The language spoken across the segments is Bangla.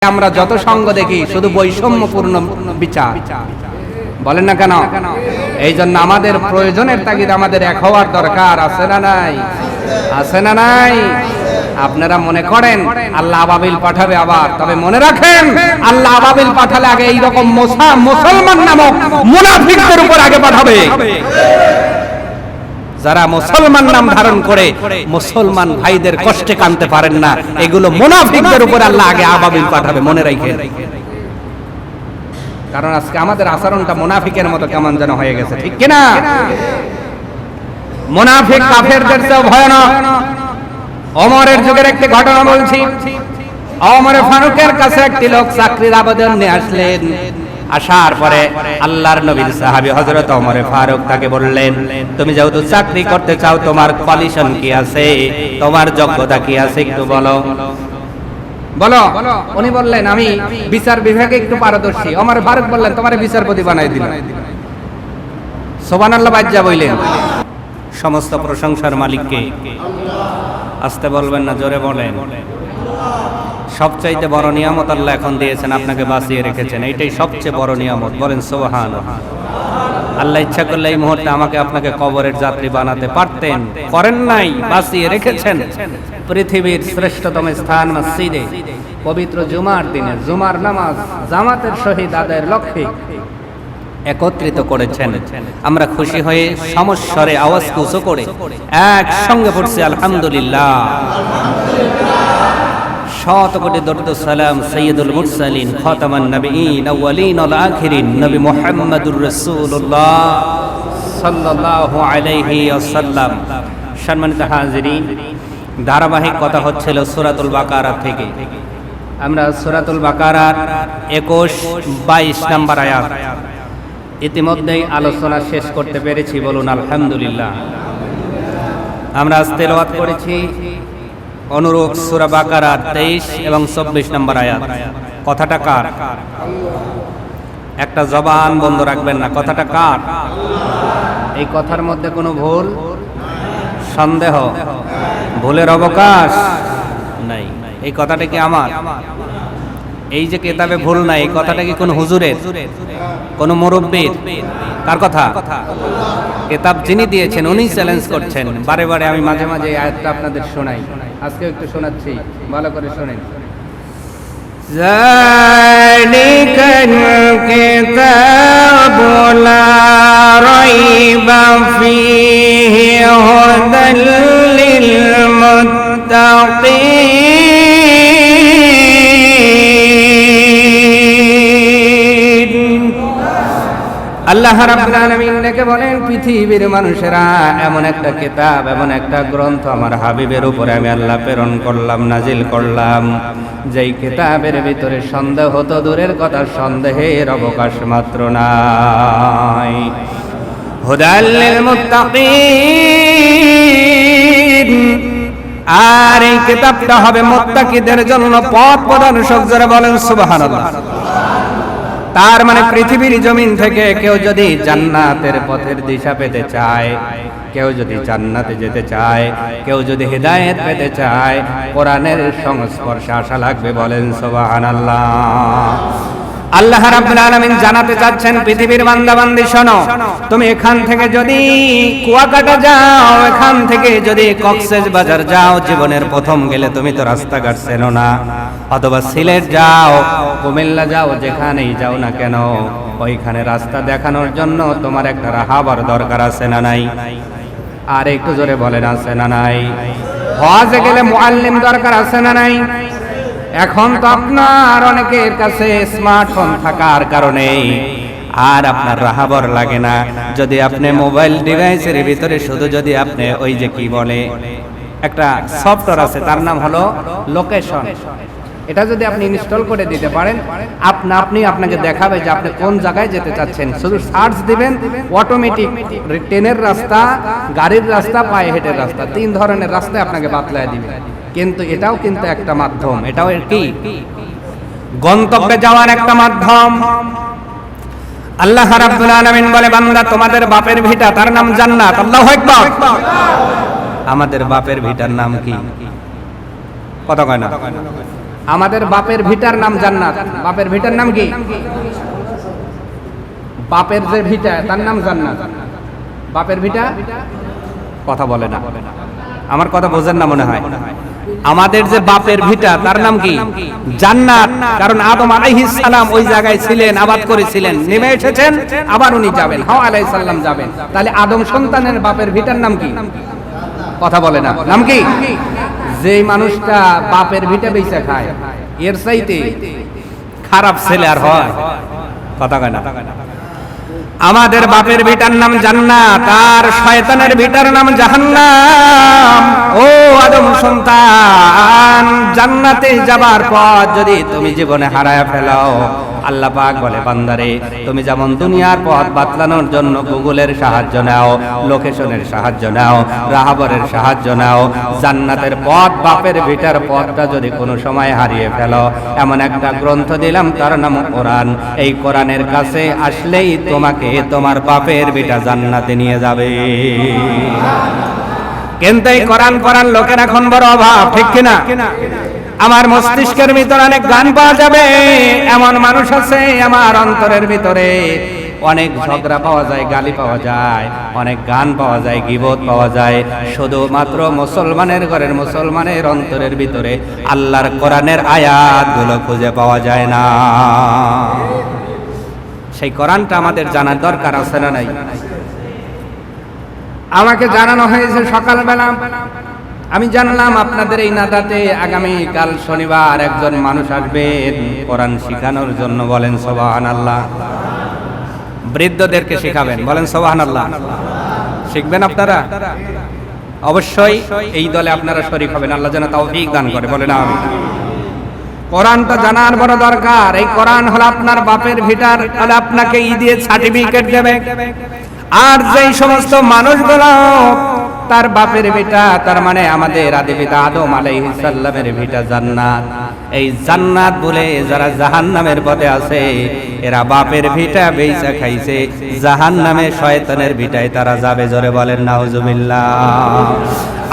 আমরা যত সঙ্গ দেখি শুধু বৈষম্যপূর্ণ বিচার, বলেন না কেন? এই জন্য আমাদের প্রয়োজনের তাগিদ আমাদের এক হওয়ার দরকার আছে না নাই? আছে না নাই? আপনারা মনে করেন আল্লাহ আবাবিল পাঠাবে আবার, তবে মনে রাখেন আল্লাহ আবাবিল পাঠালে আগে এইরকম মুসলমান নামক মুনাফিকদের উপর আগে পাঠাবে। যারা মুসলমান নাম ধারণ করে মুসলমান ভাইদের কষ্টে কানতে পারেন না, এগুলো মুনাফিকদের উপর আল্লাহ আগে আবাবিল পাঠাবে, মনে রাখেন। কারণ আজকে আমাদের আচরণটা মুনাফিকের মতো কেমন যেন হয়ে গেছে, ঠিক কিনা? মুনাফিক কাফেরদের চেয়ে ভয়ানক। ওমরের যুগের একটি ঘটনা বলছি। ওমরে ফারুকের কাছে একটি লোক চাকরির আবেদন নিয়ে আসলেন। আসার পরে আল্লাহর নবীর সাহাবী হযরত ওমরে ফারুক তাকে বললেন, তুমি যেহেতু চাকরি করতে চাও, তোমার কোয়ালিফিকেশন কি আছে, তোমার যোগ্যতা কি আছে একটু বলো। বলো। উনি বললেন, আমি বিচার বিভাগে একটু পারদর্শী। ওমর ফারুক বললেন, তোমারে বিচারপতি বানাই দিলাম। সুবহানাল্লাহ বাজ্জা বললেন। সমস্ত প্রশংসার মালিককে। আস্তে বলবেন না, জোরে বলেন। সবচাইতে বড় নিয়ামত আল্লাহ এখন দিয়েছেন, আপনাকে বাঁচিয়ে রেখেছেন, এইটাই সবচেয়ে বড় নিয়ামত। বলেন সুবহানাল্লাহ। আল্লাহ ইচ্ছা করলে এই মুহূর্তে আমাকে আপনাকে কবরের যাত্রী বানাতে পারতেন, করেন নাই, বাঁচিয়ে রেখেছেন। পৃথিবীর শ্রেষ্ঠতম স্থান মসজিদে পবিত্র জুমার দিনে জুমার নামাজ জামাতের সহিত আদায়ের লক্ষ্যে একত্রিত করেছেন। আমরা খুশি হয়ে সমস্বরে আওয়াজ উঁচু করে একসঙ্গে পড়ছি আলহামদুলিল্লাহ। শত কোটি দরুদ সালাম সাইয়্যিদুল মুরসালিন খাতামান নবিয়্যিন আউয়ালিন ওয়াল আখিরিন নবী মুহাম্মদুর রাসূলুল্লাহ সাল্লাল্লাহু আলাইহি ওয়াসাল্লাম। সম্মানিত হাজিরিন, ধারাবাহিক কথা হচ্ছিল সূরাতুল বাকারা থেকে। আমরা সূরাতুল বাকারার 21, 22 নম্বর আয়াত ইতিমধ্যেই আলোচনা শেষ করতে পেরেছি, বলুন আলহামদুলিল্লাহ। আমরা আজ তেলাওয়াত করেছি অনুরূপ সূরা বাকারার 23 এবং 24 নম্বর আয়াত। কথাটা কার? একটা জবান বন্ধ রাখবেন না, কথাটা কার? এই কথার মধ্যে কোনো ভুল, সন্দেহ, ভুলের অবকাশ নাই। এই কথাটা কি আমার? এই যে কিতাবে ভুল নাই, এই কথাটা কি কোন হুজুরের, কোন মুরব্বির? কার কথা? কিতাব যিনি দিয়েছেন উনি চ্যালেঞ্জ করছেন। বারে বারে আমি মাঝে মাঝে এই আয়াতটা আপনাদের শোনাই, আজকে একটু শোনাচ্ছি, ভালো করে শোনেন। যালিকাল কিতাবু লা রাইবা ফীহি হুদাল লিল মুত্তাকিন। আল্লাহ রাব্বুল আলামিন ডেকে বলেন, পৃথিবীর মানুষেরা, এমন একটা কিতাব, এমন একটা গ্রন্থ আমার হাবিবের উপরে আমি আল্লাহ প্রেরণ করলাম, নাজিল করলাম, যেই কিতাবের ভিতরে সন্দেহ তো দূরের কথা, সন্দেহের অবকাশ মাত্র নাই। হুদাল লিল মুত্তাকিন। আর এই কিতাবটা হবে মুত্তাকিদের জন্য পথ প্রদর্শক। যারা বলেন সুবহানাল্লাহ। তার মানে পৃথিবীর জমিন থেকে কেউ যদি জান্নাতের পথের দিশা পেতে চায়, কেউ যদি জান্নাতে যেতে চায়, কেউ যদি হিদায়াত পেতে চায়, কোরআনের সংস্পর্শে আসা লাগবে। বলেন সুবহানাল্লাহ। আল্লাহ রাব্বুল আলামিন জানাতে চাচ্ছেন, পৃথিবীর বান্দাবান্দি শোনো, তুমি এখান থেকে যদি কুয়াকাটা যাও, এখান থেকে যদি কক্সবাজার যাও, জীবনের প্রথম গেলে তুমি তো রাস্তাঘাট চেনো না, অথবা সিলেট যাও, কুমিল্লা যাও, যেখানেই যাও না কেন, ওইখানে রাস্তা দেখানোর জন্য তোমার একটা রাহাবার দরকার আছে না নাই? আর একটু জোরে বলেন, আছে না নাই? হজে গেলে মুআল্লিম দরকার আছে না নাই? এখন তো আপনার অনেকের কাছে স্মার্টফোন থাকার কারণে আর আপনার রাহাবর লাগে না। যদি আপনি মোবাইল ডিভাইসের ভিতরে শুধু যদি আপনি ওই যে কি বলে একটা সফটওয়্যার আছে, তার নাম হলো লোকেশন, এটা যদি আপনি ইনস্টল করে দিতে পারেন, আপনি আপনাকে দেখাবে যে আপনি কোন জায়গায় যেতে চাচ্ছেন। শুধু সার্চ দিবেন, অটোমেটিক ট্রেনের রাস্তা, গাড়ির রাস্তা, পায়ে হেঁটের রাস্তা, 3 ধরনের রাস্তায় আপনাকে বাতলায় দিবে। কিন্তু এটাও কিন্তু একটা মাধ্যম, এটাও কি গন্তব্যে যাওয়ার একটা মাধ্যম। আল্লাহ রাব্বুল আলামিন বলে, বান্দা তোমাদের বাপের ভিটা, তার নাম জান্নাত। আল্লাহু আকবার। আমাদের বাপের ভিটার নাম কি? কথা কয় না? আমাদের বাপের ভিটার নাম জান্নাত। বাপের ভিটার নাম কি? বাপের যে ভিটা তার নাম জান্নাত। বাপের ভিটা কথা বলে না, আমার কথা বোঝেন না মনে হয়। আমাদের যে বাপের ভিটা তার নাম কি? জান্নাত। কারণ আদম আলাইহিস সালাম ওই জায়গায় ছিলেন, আবাদ করেছিলেন, নেমে এসেছেন, আবার উনি যাবেন, হাওয়া আলাইহিস সালাম যাবেন। তাহলে আদম সন্তানের বাপের ভিটার নাম কি? কথা বলে না, নাম কি? যেই মানুষটা বাপের ভিটা বেচা খায় এর চাইতে খারাপ ছেলে আর হয়? কথা কয় না। আমাদের বাপের ভিটার নাম জান্নাত, আর শয়তানের ভিটার নাম জাহান্নাম। ও আদম সন্তান, জান্নাতে যাবার পর যদি তুমি জীবনে হারায় ফেলাও, আল্লাহ পাক বলে বান্দারে তুমি যেমন দুনিয়ার পথ বাতলানোর জন্য গুগলের সাহায্য নাও, লোকেশনের সাহায্য নাও, রাহাবরের সাহায্য নাও, জান্নাতের পথ বাপের ভিটার পথটা যদি কোনো সময় হারিয়ে ফেলো, এমন একটা গ্রন্থ দিলাম তার নাম কোরআন। এই কোরআনের কাছে আসলেই তোমাকে তোমার বাপের ভিটা জান্নাতে নিয়ে যাবে। কিন্তু এই কোরআন পড়ার লোকের এখন বড় অভাব, ঠিক কিনা? আমার মস্তিষ্কের ভিতরে অনেক গান পাওয়া যাবে, এমন মানুষ আছে আমার অন্তরের ভিতরে অনেক ঝগড়া পাওয়া যায়, গালি পাওয়া যায়, অনেক গান পাওয়া যায়, গীবত পাওয়া যায়। শুধুমাত্র মুসলমানের ঘরের মুসলমানের অন্তরের ভিতরে আল্লাহর কোরআনের আয়াতগুলো খুঁজে পাওয়া যায় না। সেই কোরআনটা আমাদের জানার দরকার আছে না নাই? আমাকে জানানো হয়েছে সকালবেলা, আমি জানলাম আপনাদের এই নাদাতে আগামীকাল শনিবার একজন মানুষ আসবেন কোরআন শিখানোর জন্য। বলেন সুবহানাল্লাহ। বৃদ্ধদেরকে শিখাবেন, বলেন সুবহানাল্লাহ। শিখবেন আপনারা? অবশ্যই এই দলে আপনারা শরীক হবেন, আল্লাহ যেন তৌফিক দান করে, বলেন আমিন। কোরআনটা জানার বড় দরকার। এই কোরআন হলো আপনার বাপের ভিটার, হলে আপনাকে ঈদের সার্টিফিকেট দেবে। আর যেই সমস্ত মানুষগুলো তার বাপের ভিটা, তার মানে আমাদের আদি পিতা আদম আলাইহিস সালামের ভিটা জান্নাত, এই জান্নাত বলে যারা জাহান্নামের পথে আছে, এরা বাপের ভিটা বেইচা খাইছে, জাহান্নামে শয়তানের ভিটায় তারা যাবে। জোরে বলেন নাউজুবিল্লাহ।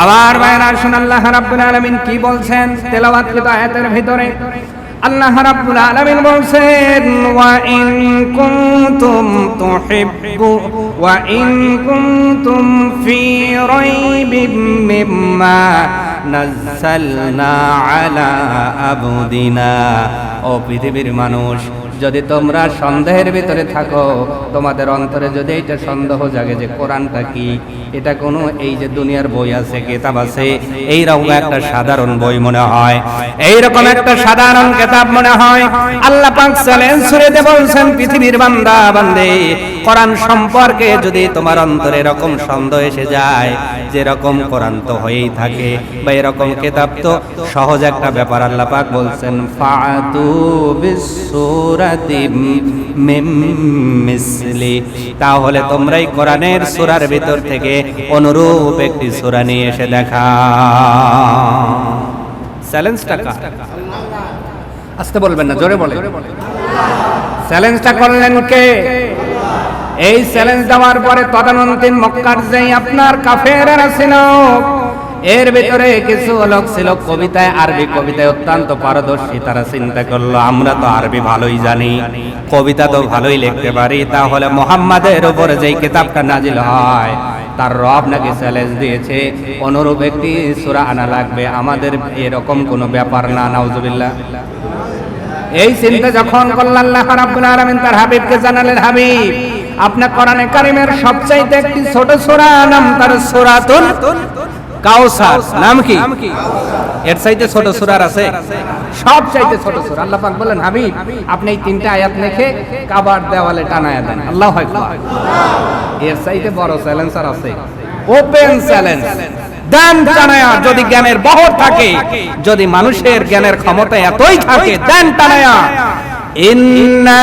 আবার ভাইরা শুনুন, আল্লাহ রাব্বুল আলামিন কি বলছেন তেলাওয়াতকৃত আয়াতের ভিতরে? আল্লাহ রাব্বুল আলামিন বলছেন, ওয়া ইন কুনতুম ফি রাইবিম মিম্মা নাযালনা আলা আবদিনা। ও পৃথিবীর মানুষ, যদি তোমরা সন্দেহের ভিতরে থাকো, তোমাদের অন্তরে যদি এইটা সন্দেহ জাগে যে কোরআনটা কি, এটা কোনো এই যে দুনিয়ার বই আছে, কিতাব আছে, এইরকম একটা সাধারণ বই মনে হয়, এইরকম একটা সাধারণ কিতাব মনে হয়, আল্লাহ পাক চ্যালেঞ্জ ছুড়ে দিয়ে বলছেন, পৃথিবীর বান্দা বান্দে, কোরআন সম্পর্কে যদি তোমার অন্তরে এরকম সন্দেহ এসে যায় যে এরকম কোরআন তো হয়েই থাকে, বা এরকম কিতাব তো সহজ একটা ব্যাপার, আল্লাহ পাক বলছেন, ফাতু বিসূরাতিম মিন মিসলি, তাহলে তোমরাই কোরআনের সূরার ভিতর থেকে অনুরূপ একটি সূরা নিয়ে এসে দেখাও। চ্যালেঞ্জটা কার? আস্তে বলবেন না, জোরে বলেন। চ্যালেঞ্জটা করলেন কে? এই চ্যালেঞ্জ দেওয়ার পরে তদানীন্তন মক্কার যেই আপনার কাফেররা ছিল, এর ভিতরে কিছু লোক ছিল কবিতায়, আরবি কবিতায় অত্যন্ত পারদর্শী। তারা চিন্তা করলো, আমরা তো আরবি ভালোই জানি, কবিতা তো ভালোই লিখতে পারি, তাহলে মুহাম্মাদের উপরে যেই কিতাবটা নাজিল হয় তার রব নাকি চ্যালেঞ্জ দিয়েছে, অনুরূপ একটি সূরা আনা লাগবে, আমাদের এরকম কোনো ব্যাপার না। নাউজুবিল্লাহ। এই চিন্তা যখন করলেন, আল্লাহ রাব্বুল আলামিন তার হাবিবকে জানালেন, হাবিব, আপনার কোরআনে কারীমের সবচাইতে একটি ছোট সূরা, নাম তার সূরাতুল কাউসার। নাম কি? এর চাইতে ছোট সূরা আছে? সবচাইতে ছোট সূরা। আল্লাহ পাক বলেন, হাবিব, আপনি এই তিনটা আয়াত লিখে কাবার দেওয়ালে টানায়া দেন। আল্লাহু আকবার। এর চাইতে বড় চ্যালেঞ্জ আর আছে? ওপেন চ্যালেঞ্জ দেন টানায়া। যদি জ্ঞানের বহর থাকে, যদি মানুষের জ্ঞানের ক্ষমতা এতই থাকে, দেন টানায়া। ইন্না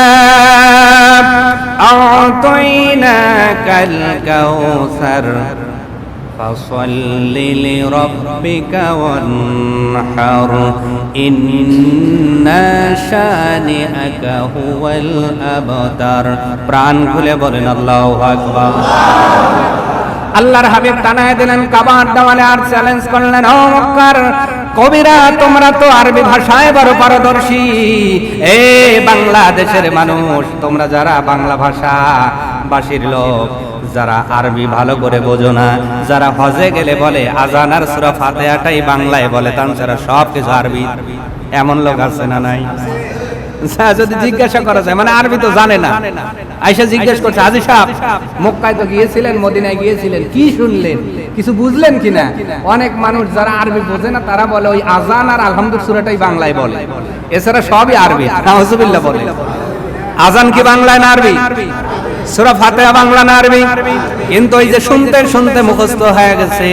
আ'তাইনাকাল কাউসার ফাসাল্লি লিরাব্বিকা ওয়ানহার ইন্না শানিআকা হুয়াল আবতার। প্রাণ খুলে বলেন আল্লাহু আকবার। আল্লাহর হাবিব টানায় দিলেন কাবার দেওয়ালে, আর চ্যালেঞ্জ করলেন, ও মক্কার কবিরা তোমরা তো আরবি ভাষায় বড় পারদর্শী, এ বাংলাদেশের মানুষ তোমরা যারা বাংলা ভাষা ভাষীর লোক, যারা আরবি ভালো করে বোঝো না, যারা হজে গেলে বলে আজান আর সূরা ফাতিহাটাই বাংলায় বলে, তাছাড়া সব কিছু আরবি, এমন লোক আছে না নাই? যদি জিজ্ঞাসা করা যায়, মানে আরবি তো জানে না, আয়েশা জিজ্ঞেস করছে, হাজী সাহেব মক্কায় তো গিয়েছিলেন, মদিনায় গিয়েছিলেন, কি শুনলেন, কিছু বুঝলেন কিনা? অনেক মানুষ যারা আরবি বোঝে না তারা বলে ওই আজান আর আলহামদুলিল্লাহ সূরাটাই বাংলায় বলে, এছাড়া সবই আরবি। নাউজুবিল্লাহ বলে। আজান কি বাংলায় না আরবি? সূরা ফাতিহা বাংলা না আরবি? কিন্তু ওই যে শুনতে শুনতে মুখস্থ হয়ে গেছে,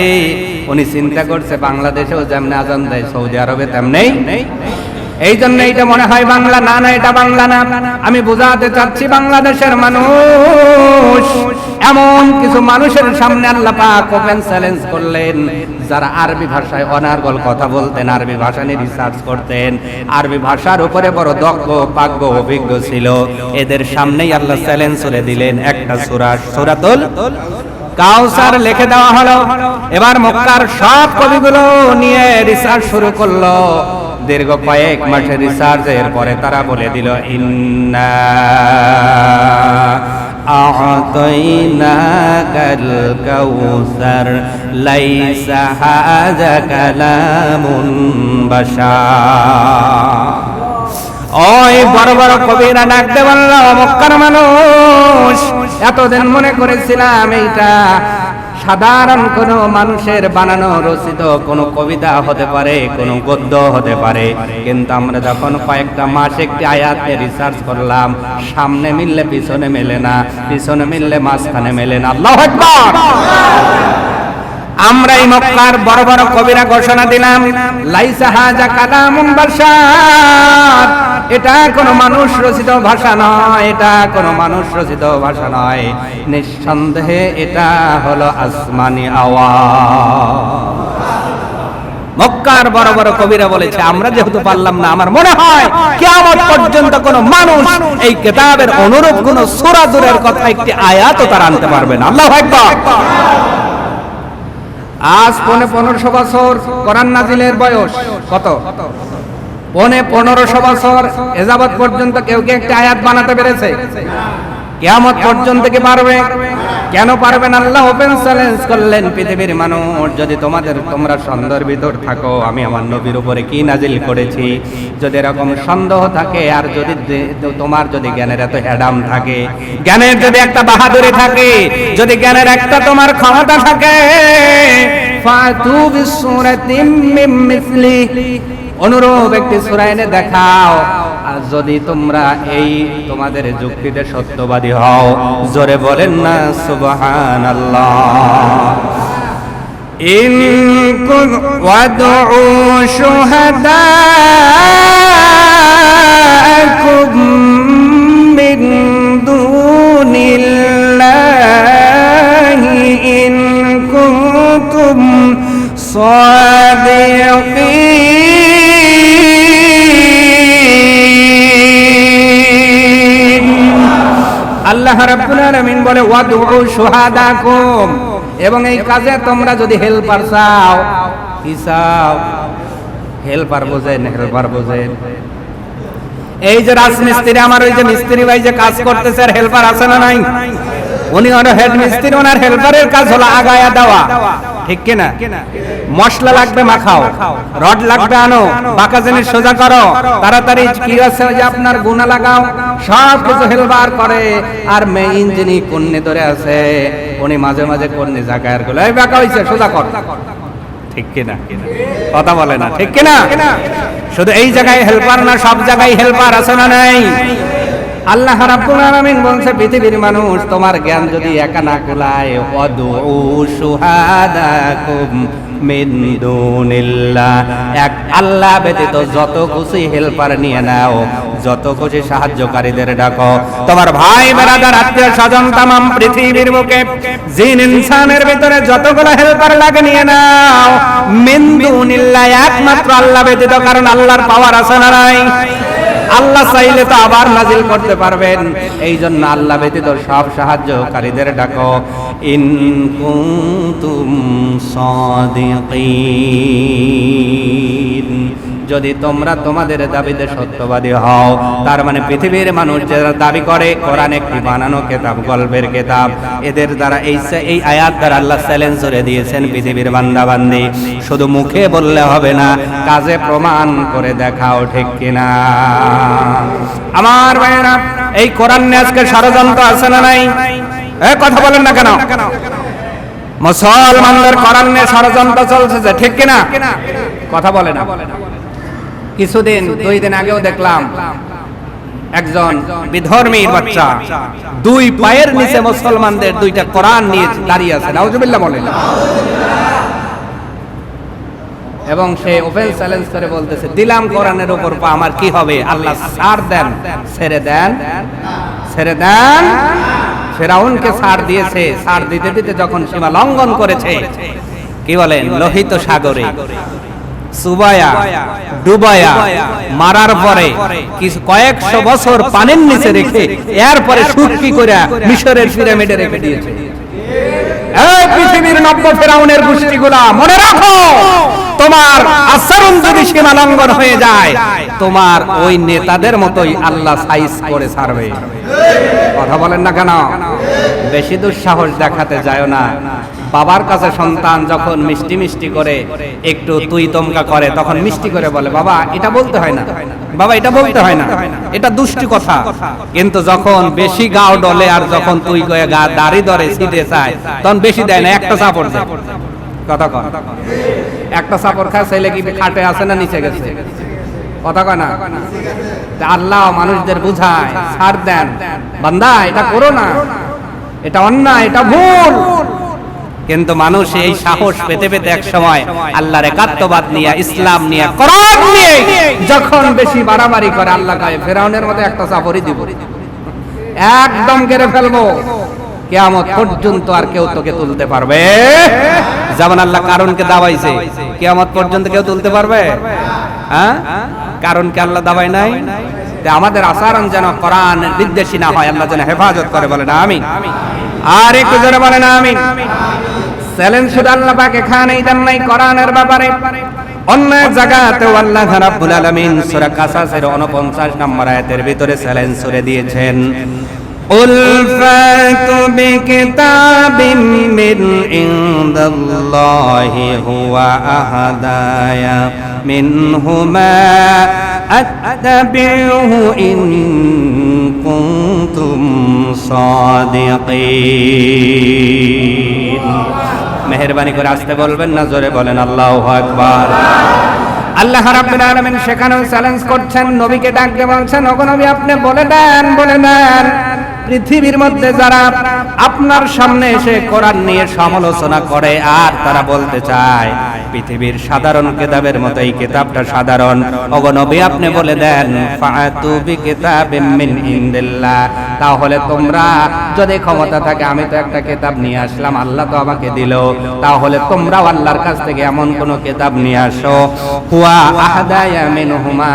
উনি চিন্তা করছে বাংলাদেশেও যেমন আজান দেয় সৌদি আরবে তেমনি, এই জন্য এইটা মনে হয় বাংলা। না না, এটা বাংলা না। আমি বোঝাতে চাচ্ছি বাংলাদেশের মানুষ, এমন কিছু মানুষের সামনে আল্লাহ পাক ওপেন চ্যালেঞ্জ করলেন, যারা আরবি ভাষায় অনার্গল কথা বলতেন, আরবি ভাষা নিয়ে রিসার্চ করতেন, আরবি ভাষার উপরে বড় দক্ষ পাগ্য অভিজ্ঞ ছিল, এদের সামনেই আল্লাহ চ্যালেঞ্জ করে দিলেন একটা সূরা, সূরাতুল কাউসার লিখে দেওয়া হলো। এবার মক্কার সব কবিগুলো নিয়ে রিসার্চ শুরু করলো। দীর্ঘ কয়েক মাসের রিসার্চের পরে তারা বলে দিল, ইন্না আ'তাইনাকাল কাউসার লাইসা হাযা কালামুন বাশার। ওই বড় বড় কবিরা ডাকতে বলল, মক্কার মানুষ, এতদিন মনে করেছিলাম এইটা সাধারণ কোনো মানুষের বানানো রচিত কোনো কবিতা হতে পারে, কোনো গদ্য হতে পারে, কিন্তু আমরা যখন কয়েকটা মাস একটি আয়াতে রিসার্চ করলাম, সামনে মিললে পিছনে মেলে না, পিছনে মিললে মাঝখানে মেলে না। আল্লাহু আকবার। আমরা এই মক্কার বড় বড় কবিরা ঘোষণা দিলাম, লাইসা হাযা কালামুন বাশার, এটা কোনো মানুষ রচিত ভাষা নয়, এটা কোনো মানুষ রচিত ভাষা নয়, নিঃসন্দেহে এটা হলো আসমানি আওয়াজ। মক্কার বড় বড় কবিরা বলেছে, আমরা যেহেতু পারলাম না, আমার মনে হয় কিয়ামত পর্যন্ত কোনো মানুষ এই কিতাবের অনুরূপ কোনো সূরা দূরের কথা একটি আয়াতও তারা আনতে পারবে না। আল্লাহু আকবার। আজ 1500 বছর কোরআন নাজিলের বয়স কত? 1500 বছর এযাবৎ পর্যন্ত কেউ কি একটা আয়াত বানাতে পেরেছে? কিয়ামত পর্যন্ত কি পারবে? কেন পারবে না? আল্লাহ ওপেন চ্যালেঞ্জ করলেন, পৃথিবীর মানুষ, যদি তোমরা সন্দেহের ভিতর থাকো আমি আমার নবীর উপরে কি নাজিল করেছি, যদি এরকম সন্দেহ থাকে, আর যদি তোমার যদি জ্ঞানের এত হেডাম থাকে, জ্ঞানের যদি একটা বাহাদুরি থাকে, যদি জ্ঞানের একটা তোমার ক্ষমতা থাকে, ফাতু বিসূরাতিম মিন মিসলি, অনুরূপ একটি সূরা এনে দেখাও। আর যদি তোমরা এই তোমাদের যুক্তিতে সত্যবাদী হও, জোরে বলেন না সুবহানাল্লাহ। ইন কুন ওয়াদউ শুহাদাকুম মিন দুনিল্লাহি ইন কুনতুম সাদিকিন। আল্লাহ রাব্বুল আলামিন বলে, ওয়াদউ শুহাদাকুম, এবং এই কাজে তোমরা যদি হেল্পার চাও, কি চাও? হেল্পার বোঝেন? হেল্পার বোঝেন? এই যে রাজমিস্ত্রি, আমার ওই যে মিস্ত্রি ভাই যে কাজ করতেছে, আর হেল্পার আছে না নাই? উনি হলো হেড মিস্ত্রি, ওনার হেল্পারের কাজ হলো আগায়া দেওয়া, ঠিক কিনা? মশলা লাগবে মাখাও, রড লাগবে আনো, বাঁকা জিনিস সোজা করো, তাড়াতাড়ি কি আছে যে আপনার গুণা লাগাও, সব কিছু হেল্পার করে। আর মেইন যিনি কন্যে ধরে আছে, উনি মাঝে মাঝে কন্যে জায়গার গুলো, এই বাঁকা হইছে সোজা কর, ঠিক কিনা? কথা বলে না, ঠিক কিনা? শুধু এই জায়গায় হেল্পার না, সব জায়গায় হেল্পার আছে না নাই? আল্লাহ রাব্বুল আলামিন বলছে, পৃথিবীর মানুষ, তোমার জ্ঞান যদি একা না কুলায়, ওয়াদউ শুহাদাকুম মিন দুনিল্লাহ, এক আল্লাহ ব্যতীত যত খুশি হেল্পার নিয়ে নাও, যত খুশি সাহায্যকারীদের ডাকো, তোমার ভাই বেরাদার আত্মীয় স্বজন তামাম পৃথিবীর বুকে জিন ইনসানের ভিতরে যতগুলো হেল্পার লাগে নিয়ে নাও, মিন দুনিল্লাহ, একমাত্র আল্লাহ ব্যতীত, কারণ আল্লাহর পাওয়ার আছে না নাই? আল্লাহ চাইলে তো আবার নাজিল করতে পারবেন। এই জন্য আল্লাহ ব্যতীত সব সাহায্যকারীদের ডাকো, ইন কুনতুম সাদিকিন, যদি তোমরা তোমাদের দাবিতে সত্যবাদী হও। তার মানে পৃথিবীর মানুষ যারা দাবি করে কোরআন একটি বানানো কিতাব, গল্পের কিতাব, এদের দ্বারা এই আয়াত দ্বারা আল্লাহ চ্যালেঞ্জ করে দিয়েছেন পৃথিবীর বান্দা বান্দি, শুধু মুখে বললে হবে না, কাজে প্রমাণ করে দেখাও, ঠিক কিনা? আমার ভাইয়েরা, এই কোরআন নিয়ে আজকে ষড়যন্ত্র আছে না নাই? কথা বলেন না কেন? মুসলমানদের কোরআন নিয়ে ষড়যন্ত্র চলছে, ঠিক কিনা? কথা বলে না। কিছুদিন 2 দিন আগেও দেখলাম একজন বিধর্মীর বাচ্চা 2 পায়ের নিচে মুসলমানদের 2টা কোরআন নিয়ে দাঁড়িয়ে আছে, নাউজুবিল্লাহ বলেন, এবং সে ওপেন চ্যালেঞ্জ করে বলতেছে, দিলাম কোরআনের উপর পা, আমার কি হবে? আল্লাহ ছাড় দেন, ছেড়ে দেন, ছেড়ে দেন। ফেরাউনকে ছাড় দিয়েছে, ছাড় দিতে দিতে যখন সীমা লঙ্ঘন করেছে, কি বলেন, লোহিত সাগরে সুবায়া ডুবায়া মারার পরে কিছু কয়েকশো বছর পানির নিচে রেখে এরপরে শুটকি করে মিশরের পিরামিডে রেখে দিয়েছে। এই পৃথিবীর নব্য ফেরাউনের গোষ্ঠীগুলা, মনে রাখো, তোমার আচরণ যদি সীমা লঙ্ঘন হয়ে যায়, তোমার ওই নেতাদের মতোই আল্লাহ সাইজ করে ছাড়বে। কথা বলেন না কেন? বেশি দুঃসাহস দেখাতে যায় না। বাবার কাছে সন্তান যখন মিষ্টি মিষ্টি করে একটু তুই তমকা করে, তখন মিষ্টি করে বলে, বাবা এটা বলতে হয় না, বাবা এটা বলতে হয় না, এটা দুষ্টি কথা। কিন্তু যখন বেশি গাও ডলে আর যখন তুই কয়ে গা দাড়ি ধরে সিধে চায়, তখন বেশি দেয় না, একটা চাপড় দেয়। কথা কয়, একটা চাপড় খায়, ছেলে কি খাটে আছে না নিচে গেছে? কথা কয় না? আল্লাহ মানুষদের বুঝায়, ছাড় দেন, বান্দা এটা করো না, এটা অন্যায়, এটা ভুল। কিন্তু মানুষ এই সাহস পেতে পেতে এক সময় আল্লাহর একাত্মবাদ নিয়ে, ইসলাম নিয়ে, কোরআন নিয়ে যখন বেশি বাড়াবাড়ি করে, আল্লাহ কয় ফেরাউনের মতো একটা চাপড়ই দিব, একদম কেড়ে ফেলবো, কিয়ামত পর্যন্ত আর কেউ তোকে তুলতে পারবে। যেমন আল্লাহ কারণকে দাবাইছে, কিয়ামত পর্যন্ত কেউ তুলতে পারবে? হ্যাঁ, কারণকে আল্লাহ দাবাই নাই। আমাদের আচরণ যেন কোরআনের বিদ্বেষী না হয়, আল্লাহ যেন হেফাজত করে, বলে না আমিন। আর একটু জোরে বলে না আমিন। চ্যালেঞ্জ শুধু আল্লাহ পাক এখানেই দেন নাই কোরআনের ব্যাপারে, অন্য এক জায়গাতেও আল্লাহ রাব্বুল আলামিন সূরা কাসাসের 49 নম্বর আয়াতের ভিতরে চ্যালেঞ্জ করে দিয়েছেন, উল ফাতু বিকিতাবিম মিন ইনদাল্লাহি হুয়া আহাদায়া মিনহুমা আত্তাবিউহু ইন কুনতুম সাদিকিন। মেহেরবানি করে আসতে বলবেন না, জোরে বলেন আল্লাহু আকবার। আল্লাহ রাব্বুল আলামিন সেখানেও চ্যালেঞ্জ করছেন, নবীকে ডাক দিয়ে বলছেন, ওগো নবী আপনি বলে দেন, বলে দেন, পৃথিবীর মধ্যে যারা আপনার সামনে এসে কোরআন নিয়ে সমালোচনা করে আর তারা বলতে চায় পৃথিবীর সাধারণ কিতাবের মতো এই কিতাবটা সাধারণ, ওগো নবী আপনি বলে দেন, ফাতু বিকিতাবিম মিন ইনদিল্লাহ, তাহলে তোমরা যদি ক্ষমতা থাকে, আমি তো একটা কিতাব নিয়ে আসলাম, আল্লাহ তো আমাকে দিল, তাহলে তোমরাও আল্লাহর কাছ থেকে এমন কোন কিতাব নিয়ে আসো, হুয়া আহাদায়া মিনহুমা,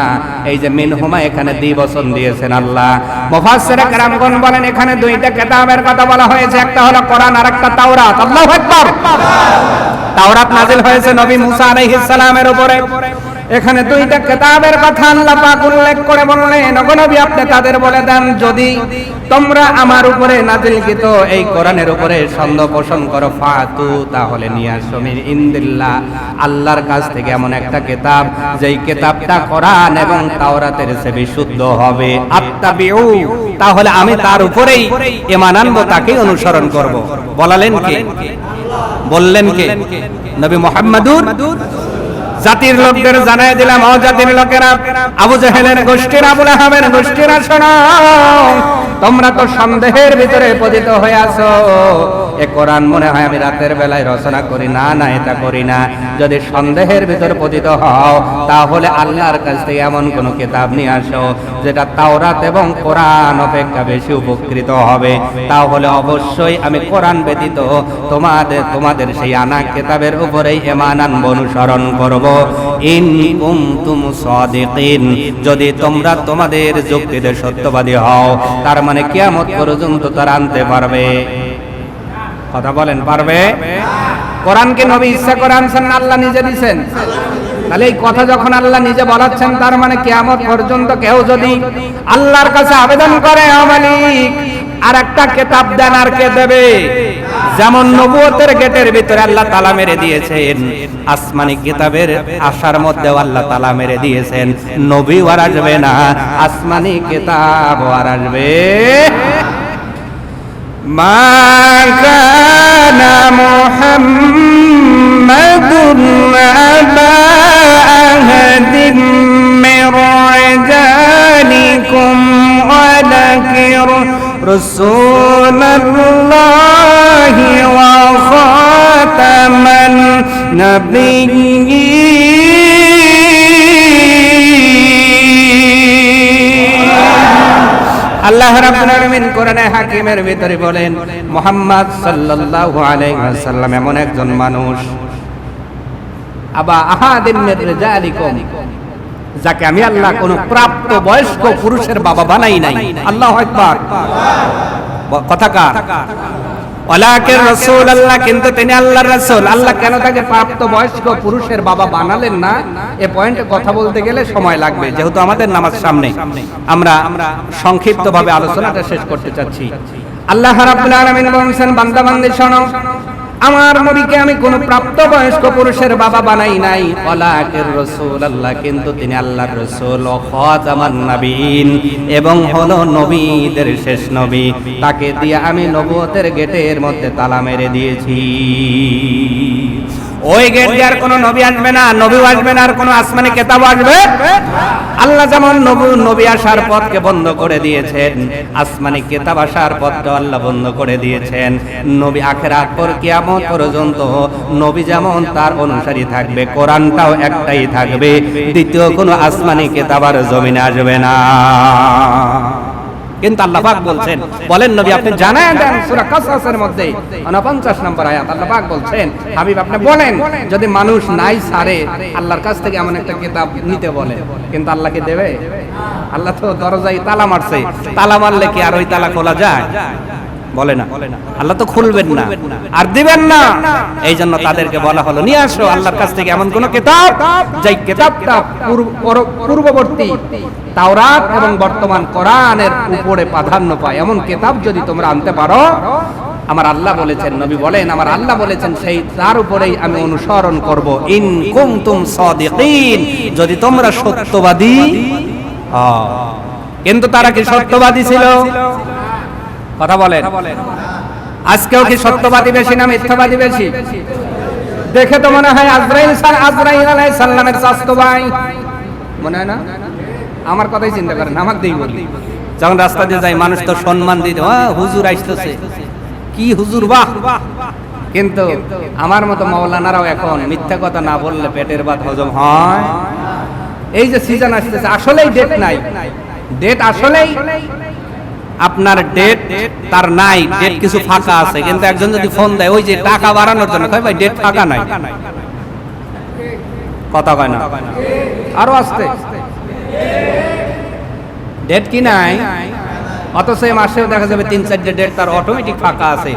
এই যে মিনহুমা এখানে দ্বিবচন দিয়েছেন আল্লাহ। মুফাসসিরে কেরামগণ বলেন এখানে 2টা কিতাবের কথা বলা হয়েছে, একটা হলো কোরআন আর একটা তাওরাত। আল্লাহু আকবার। তাওরাত নাযিল হয়েছে নবী মুসা আলাইহিস সালামের উপরে, এখানে 2টা কিতাবের কথা আল্লাহ পাক উল্লেখ করে বললেন, ওগো নবী আপনি তাদের বলে দেন, যদি তোমরা আমার উপরে নাযিলকৃত এই কোরআনের উপরে সন্দেহ পোষণ করো, ফাতু, তাহলে নিয়ে আসো মিন ইনদিল্লাহ, আল্লাহর কাছ থেকে এমন একটা কিতাব যেই কিতাবটা কোরআন এবং তাওরাতের চেয়ে বিশুদ্ধ হবে, আত্তাবিউ, তাহলে আমি তার উপরেই ঈমান আনবো, তাকেই অনুসরণ করব। বলালেন কে? বললেন কে? নবী মুহাম্মদুর। জাতির লোকদের জানাই দিলাম, ও জাতির লোকেরা, আবু জাহেলের গোষ্ঠীর, আবু লাহাবের গোষ্ঠীরা, শোনো, তোমরা তো সন্দেহের ভিতরে পতিত হয়ে আছো, এ কোরআন মনে হয় আমি রাতের বেলায় রচনা করি, না না এটা করি না। যদি সন্দেহের ভিতর পতিত হও তাহলে আল্লাহর কাছ থেকে এমন কোন কিতাব নিয়ে আসো যেটা তাওরাত এবং কোরআন অপেক্ষা বেশি উপকৃত হবে, তাহলে অবশ্যই আমি কোরআন ব্যতীত তোমাদের সেই আনা কিতাবের উপরেই ঈমান আনবো, অনুসরণ করব। ইন কুনতুম সাদিকিন, যদি তোমরা তোমাদের যুক্তিতে সত্যবাদী হও, তার মানে কিয়ামত পর্যন্ত তারা আনতে পারবে। কথা বলেন, পারবে? কোরআনকে নবী ইচ্ছা করে আনছেন না আল্লাহ নিজে দিয়েছেন? তাহলে এই কথা যখন আল্লাহ নিজে বলাচ্ছেন, তার মানে কিয়ামত পর্যন্ত কেউ যদি আল্লাহর কাছে আবেদন করে, মালিক আর একটা কিতাব দেন, আর কে দেবে? যেমন নবুয়তের গেটের ভিতরে আল্লাহ তালা মেরে দিয়েছেন, আসমানি কিতাবের আশার মধ্যে আল্লাহ তালা মেরে দিয়েছেন, নবী আর আসবে না, আসমানি কিতাব আর আসবে। মা কানা মুহাম্মাদুন আবা আহাদিন মির রিজালিকুম ওয়ালাকিন রাসূলুল্লাহি ওয়া খাতামান নাবিয়্যিন। আল্লাহ রাব্বুল আলামিন কোরআনে হাকিমের ভিতরে বলেন, মুহাম্মদ সাল্লাল্লাহু আলাইহি ওয়াসাল্লাম এমন একজন মানুষ, আবা আহাদিন মির রিজালিকুম, যাকে আমি আল্লাহ কোন প্রাপ্ত বয়স্ক পুরুষের বাবা বানাই নাই। আল্লাহু আকবার। কথা কার? ওয়ালাকিন রাসূলুল্লাহ, কিন্তু তিনি আল্লাহর রাসূল। আল্লাহ কেন তাকে প্রাপ্ত বয়স্ক পুরুষের বাবা বানালেন না, এই পয়েন্টে কথা বলতে গেলে সময় লাগবে, যেহেতু আমাদের নামাজ সামনে। আমরা সংক্ষিপ্তভাবে আলোচনাটা শেষ করতে চাচ্ছি। আল্লাহ রাব্বুল আলামিন বলেন, বান্দা বান্দী শোনো, আমার নবীকে আমি কোন প্রাপ্তবয়স্ক পুরুষের বাবা বানাই নাই। ওয়ালাকিন রাসূলুল্লাহ, কিন্তু তিনি আল্লাহর রাসূল, ও খাতামান নবিয়্যিন, এবং হলো নবীদের শেষ নবী। তাকে দিয়ে আমি নবুয়তের গেটের মধ্যে তালা মেরে দিয়েছি। ওই গেট দিয়ে আর কোন নবী আসবে না, নবী আসবে না, আর কোন আসমানি কিতাব আসবে। আল্লাহ যেমন নবী আসার পথকে বন্ধ করে দিয়েছেন, আসমানি কিতাব আসার পথটা আল্লাহ বন্ধ করে দিয়েছেন। নবী আখিরাত পর কিয়ামত পর্যন্ত নবী যেমন তার অনুসারী থাকবে, কোরআনটাও একটাই থাকবে, দ্বিতীয় কোনো আসমানি কিতাব আর জমিনে আসবে না। কিন্তু আল্লাহ পাক বলছেন, বলেন নবী আপনি জানায় দেন, সূরা কাসাসের মধ্যে 49 নম্বর আয়াত আল্লাহ পাক বলছেন, হাবিব আপনি বলেন, যদি মানুষ নাই ছাড়ে আল্লাহর কাছ থেকে এমন একটা কিতাব নিতে বলে, কিন্তু আল্লাহ কি দেবে? আল্লাহ তো দরজায় তালা মারছে, তালা মারলে কি আর ওই তালা খোলা যায়? বলে না, আল্লাহ তো খুলবেন না আর দিবেন না। এই জন্য তাদেরকে বলা হলো, নিয়ে আসো আল্লাহর কাছ থেকে এমন কোন কিতাব, যেই কিতাবটা পূর্ববর্তী তাওরাত এবং বর্তমান কোরআনের উপরে প্রাধান্য পায়, এমন কিতাব যদি তোমরা আনতে পারো, আমার আল্লাহ বলেছেন, নবী বলেন আমার আল্লাহ বলেছেন, সেই তার উপরেই আমি অনুসরণ করব। ইন কুনতুম সাদিকিন, যদি তোমরা সত্যবাদী। কিন্তু তারা কি সত্যবাদী ছিল? কথা বলেন, আজকেও কি সত্যবাদী বেশি না মিথ্যাবাদী বেশি? দেখে তো মনে হয় আজরাইল আলাইহিস সালামের চাচতো ভাই, মনে হয় না? আমার কথাই চিন্তা করেন, আমার দেই বলি, যখন রাস্তা দিয়ে যাই মানুষ তো সম্মান দিতে, হুজুর আসতেছে, কি হুজুর, বাহ। কিন্তু আমার মতো মাওলানারাও এখন মিথ্যা কথা না বললে পেটের ভাত হজম হয়। এই যে সিজন আসতেছে, আসলেই ডেট নাই, ডেট আসলেই আপনার ডেট তার নাই, ডেট কিছু ফাঁকা আছে। কিন্তু একজন যদি ফোন দেয় ওই যে টাকা বাড়ানোর জন্য, কয় ভাই ডেট ফাঁকা নাই, কথা কয় না, আরো আসতে ডেট কি নাই, অথচ এই মাসেও দেখা যাবে 3-4টে ডেট তার অটোমেটিক ফাঁকা আছে।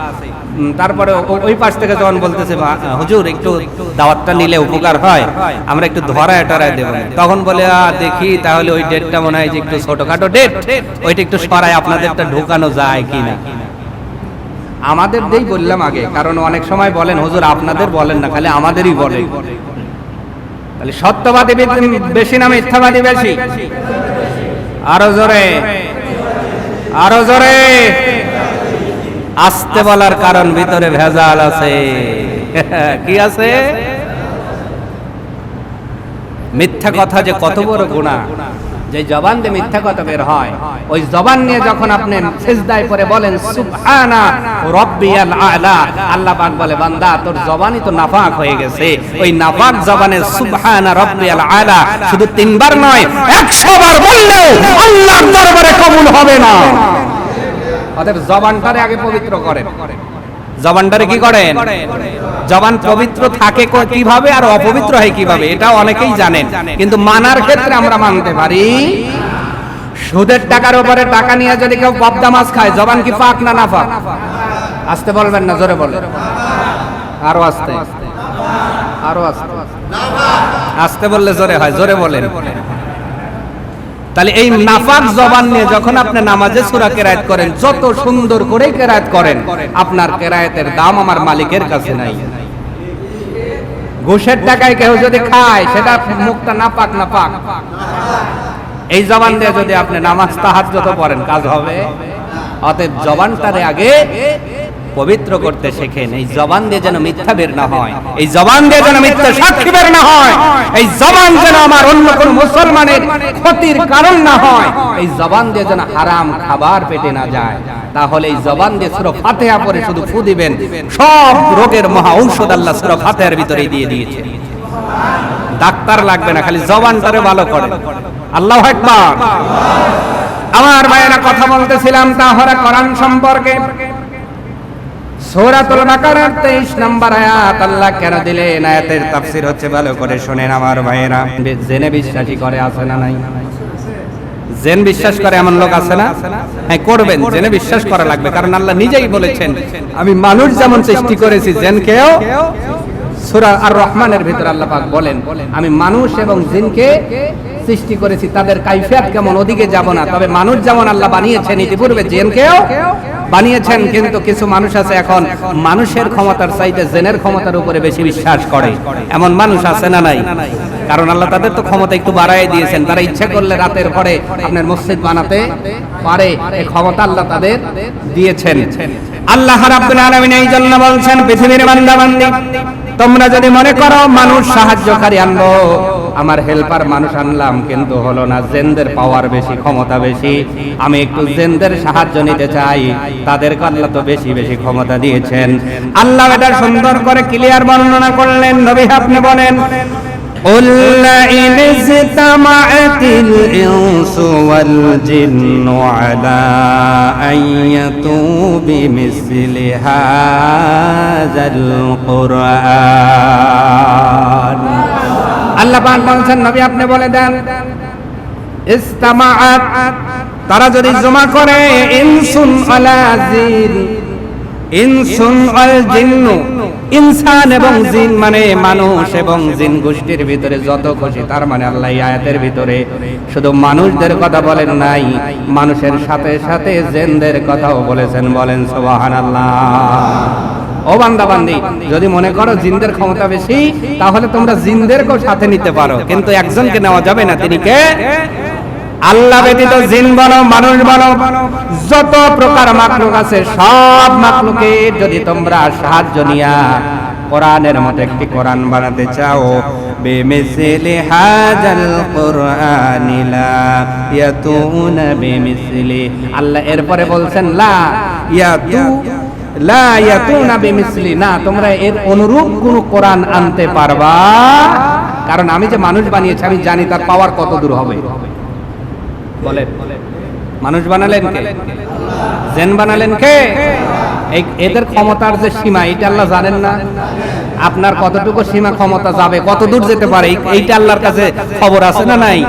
তারপরে ওই পাশ থেকে যখন বলতেছে, হুজুর একটু দাওয়াতটা নিলে উপকার হয়, আমরা একটু ধরায় টরায় দেব, তখন বলে দেখি তাহলে ওই ডেটটা মনে হয় যে একটু ছোটখাটো ডেট, ওইটা একটু সরায় আপনাদেরটা ঢোকানো যায় কিনা। আমাদের দেই বললাম আগে, কারণ অনেক সময় বলেন হুজুর আপনাদের বলেন না, খালি আমাদেরই বলেন। তাহলে সত্যবাদী বেশি না মিথ্যাবাদী বেশি? আরো জোরে, আরো জোরে। আসতে বলার কারণ ভিতরে ভেজাল আছে। কি আছে? মিথ্যা কথা যে কত বড় গুনাহ, যে জবান দিয়ে মিথ্যা কথা বের হয়, ওই জবান নিয়ে যখন আপনি সিজদায় পড়ে বলেন সুবহানা রাব্বিয়াল আ'লা, আল্লাহ পাক বলে বান্দা তোর জবানই তো নাপাক হয়ে গেছে। ওই নাপাক জবানে সুবহানা রাব্বিয়াল আ'লা শুধু 3 বার নয় 100 বার বললেও আল্লাহর দরবারে কবুল হবে না। অতএব জবানটারে আগে পবিত্র করেন। জবানটারে কি করেন? জবান পবিত্র থাকে কিভাবে আর অপবিত্র হয় কিভাবে এটা অনেকেই জানেন, কিন্তু মানার ক্ষেত্রে আমরা মানতে পারি। সুদের টাকার উপরে টাকা নিয়ে যদি কেউ পাবদা মাছ খায়, জবান কি পাক না নাপাক? আস্তে বলবেন না, জোরে বলেন। আরো আস্তে, আরো আস্তে। আস্তে বললে জোরে হয়, জোরে বলেন। তাহলে এই নাপাক জবান নিয়ে যখন আপনি নামাজে সূরা কেরায়েত করেন, যত সুন্দর করে কেরায়েত করেন, আপনার কেরায়েতের দাম আমার মালিকের কাছে নাই। ঘুষের টাকায় কেউ যদি খায়, সেটা মুখটা নাপাক নাপাক। এই জবান দিয়ে যদি আপনি নামাজ তাহাজ্জুদ পড়েন, কাজ হবে। অতএব জবানটারে আগে পবিত্র করতে শেখেন। এই জবান দিয়ে যেন মিথ্যা বের না হয়, এই জবান দিয়ে যেন মিথ্যা সাক্ষী বের না হয়, এই জবান যেন আমার অন্য কোন মুসলমানের ক্ষতির কারণ না হয়, এই জবান দিয়ে যেন হারাম খাবার পেটে না যায়। তাহলে এই জবান দিয়ে সূরা ফাতিহা পড়ে শুধু ফু দিবেন, সব রোগের মহা ঔষধ আল্লাহ সূরা ফাতিহার ভিতরে দিয়ে দিয়েছে। ডাক্তার লাগবে না, খালি জবানটারে ভালো করে। আল্লাহু আকবার। আমার ভাইয়েরা, কথা বলতেছিলাম তাহলে কোরআন সম্পর্কে। সূরাতুল বাকারার 23 নম্বর আয়াত আল্লাহ কেন দিলেন? আয়াতের তাফসীর হচ্ছে, ভালো করে শুনেন আমার ভাইয়েরা। জেনে বিশ্বাসী করে আছে না নাই? জেন বিশ্বাস করে এমন লোক আছে না? হ্যাঁ, করবেন। জেনে বিশ্বাস করা লাগবে, কারণ আল্লাহ নিজেই বলেছেন আমি মানুষ যেমন সৃষ্টি করেছি, জিনকেও। সূরা আর রহমানের ভিতর আল্লাহ পাক বলেন আমি মানুষ এবং জিনকে সৃষ্টি করেছি, তাদের কাইফিয়াত কেমন ওদিকে যাব না। তবে মানুষ যেমন আল্লাহ বানিয়েছেন, ইতিপূর্বে জিনকেও বানিয়েছেন। কিন্তু কিছু মানুষ আছে এখন মানুষের ক্ষমতার চাইতে জিনের ক্ষমতার উপরে বেশি বিশ্বাস করে। এমন মানুষ আছে না নাই? কারণ আল্লাহ তাদের তো ক্ষমতা একটু বাড়ায় দিয়েছেন। তারা ইচ্ছে করলে রাতের পরে আপনার মসজিদ বানাতে পারে, এই ক্ষমতা আল্লাহ তাদের দিয়েছেন। আল্লাহ রাব্বুল আলামিন এই জন্য বলছেন, পৃথিবীর বান্দা-বান্দি তোমরা যদি মনে করো মানুষ সাহায্যকারী আনবো, আমার হেল্পার মানুষ আনলাম, কিন্তু হলো না। জিনদের পাওয়ার বেশি, ক্ষমতা বেশি। আমি একটু জিনদের সাহায্য নিতে চাই, তাদেরকে আল্লাহ তো বেশি বেশি ক্ষমতা দিয়েছেন। আল্লাহ এটা সুন্দর করে ক্লিয়ার বর্ণনা করলেন। নবী আপনি বলেন قُلْ لَئِنِ اجْتَمَعَتِ الْإِنسُ وَالْجِنُّ عَلَىٰ أَن يَأْتُوا بِمِثْلِ هَٰذَا الْقُرْآنِ আল্লাহ পাক বলেন, নবী আপনি বলে দেন ইসতামাআত, তারা যদি জমা করে, ইনসুন আলা জিন, ইনসুন আল জিন্নু, ইনসান এবং জিন মানে মানুষ এবং জিন গোষ্ঠীর ভিতরে যত খুশি। তার মানে আল্লাহ এই আয়াতের ভিতরে শুধু মানুষদের কথা বলেন নাই, মানুষের সাথে সাথে জিনদের কথাও বলেছেন। বলেন সুবহানাল্লাহ। ও বান্দা বান্দি, যদি মনে করো জিনদের ক্ষমতা বেশি, তাহলে তোমরা জিনদেরকেও সাথে নিতে পারো, কিন্তু একজনকে নেওয়া যাবে না। তিনি কে? আল্লাহ ব্যতীত জিন বলো, মানুষ বলো, যত প্রকার মাখলুক আছে, সব মাখলুকের যদি তোমরা সাহায্য নিয়া কোরআনের মতো একটি কোরআন বানাতে চাও, বিমিসলি হাযাল কুরআনি লা ইয়াতুনা বিমিসলি, আল্লাহ এরপরে বলছেন লা ইয়াতুনা বিমিসলি, না তোমরা এর অনুরূপ কোন কোরআন আনতে পারবা। কারণ আমি যে মানুষ বানিয়েছি, আমি জানি তার পাওয়ার কত দূর হবে। বলেন, মানুষ বানালেন কে? জিন বানালেন কে? এদের ক্ষমতার যে সীমা, এটা আল্লাহ জানেন না? আপনার কতটুকু সীমা ক্ষমতা যাবে, কত দূর যেতে পারে, এইটা আল্লাহর কাছে খবর আছে না নাই?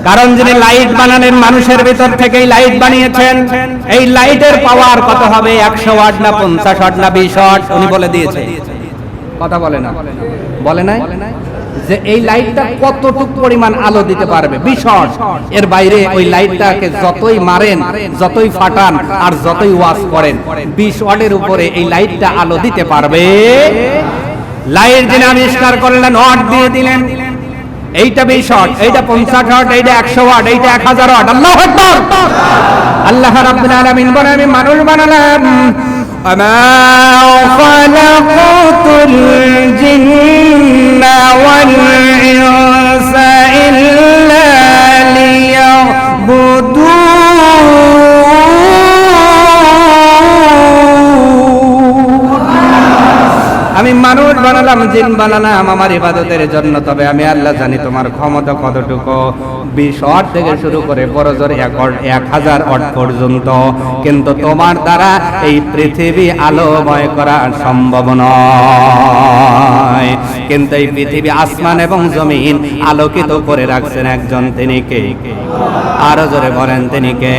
কারণ যিনি লাইট বানালেন, মানুষের ভিতর থেকেই লাইট বানিয়েছেন, এই লাইটের পাওয়ার কত হবে, 100 ওয়াট না 50 ওয়াট না 20 ওয়াট, উনি বলে দিয়েছে। কথা বলে না? বলে নাই যে এই লাইটটা কতটুকু পরিমাণ আলো দিতে পারবে, 20 ওয়াট। এর বাইরে ওই লাইটটাকে যতই মারেন, যতই ফাটান আর যতই ওয়াশ করেন, 20 ওয়াটের উপরে এই লাইটটা আলো দিতে পারবে। লাইট যিনি আবিষ্কার করলেন, ওয়াট দিয়ে দিলেন, এইটা 20 ওয়াট, এইটা 50 ওয়াট, এইটা 100 ওয়াট, এইটা 1000 ওয়াট। আল্লাহু আকবার। আল্লাহ রাব্বুল আলামিন বলেন আমি মানুষ বানালাম, وما خلقت الجن والإنس إلا আমি মানুষ বানালাম, জিন বানালাম আমার ইবাদতের জন্য, তবে আমি আল্লাহ জানি তোমার ক্ষমতা কতটুকু। 20 অট থেকে শুরু করে বড় জোর 1000 অট পর্যন্ত, কিন্তু তোমার দ্বারা এই পৃথিবী আলোময় করা সম্ভব নয়। কিন্তু এই পৃথিবী, আসমান এবং জমিন আলোকিত করে রাখছেন একজন, তিনি কে? আরো জোরে বলেন, তিনি কে?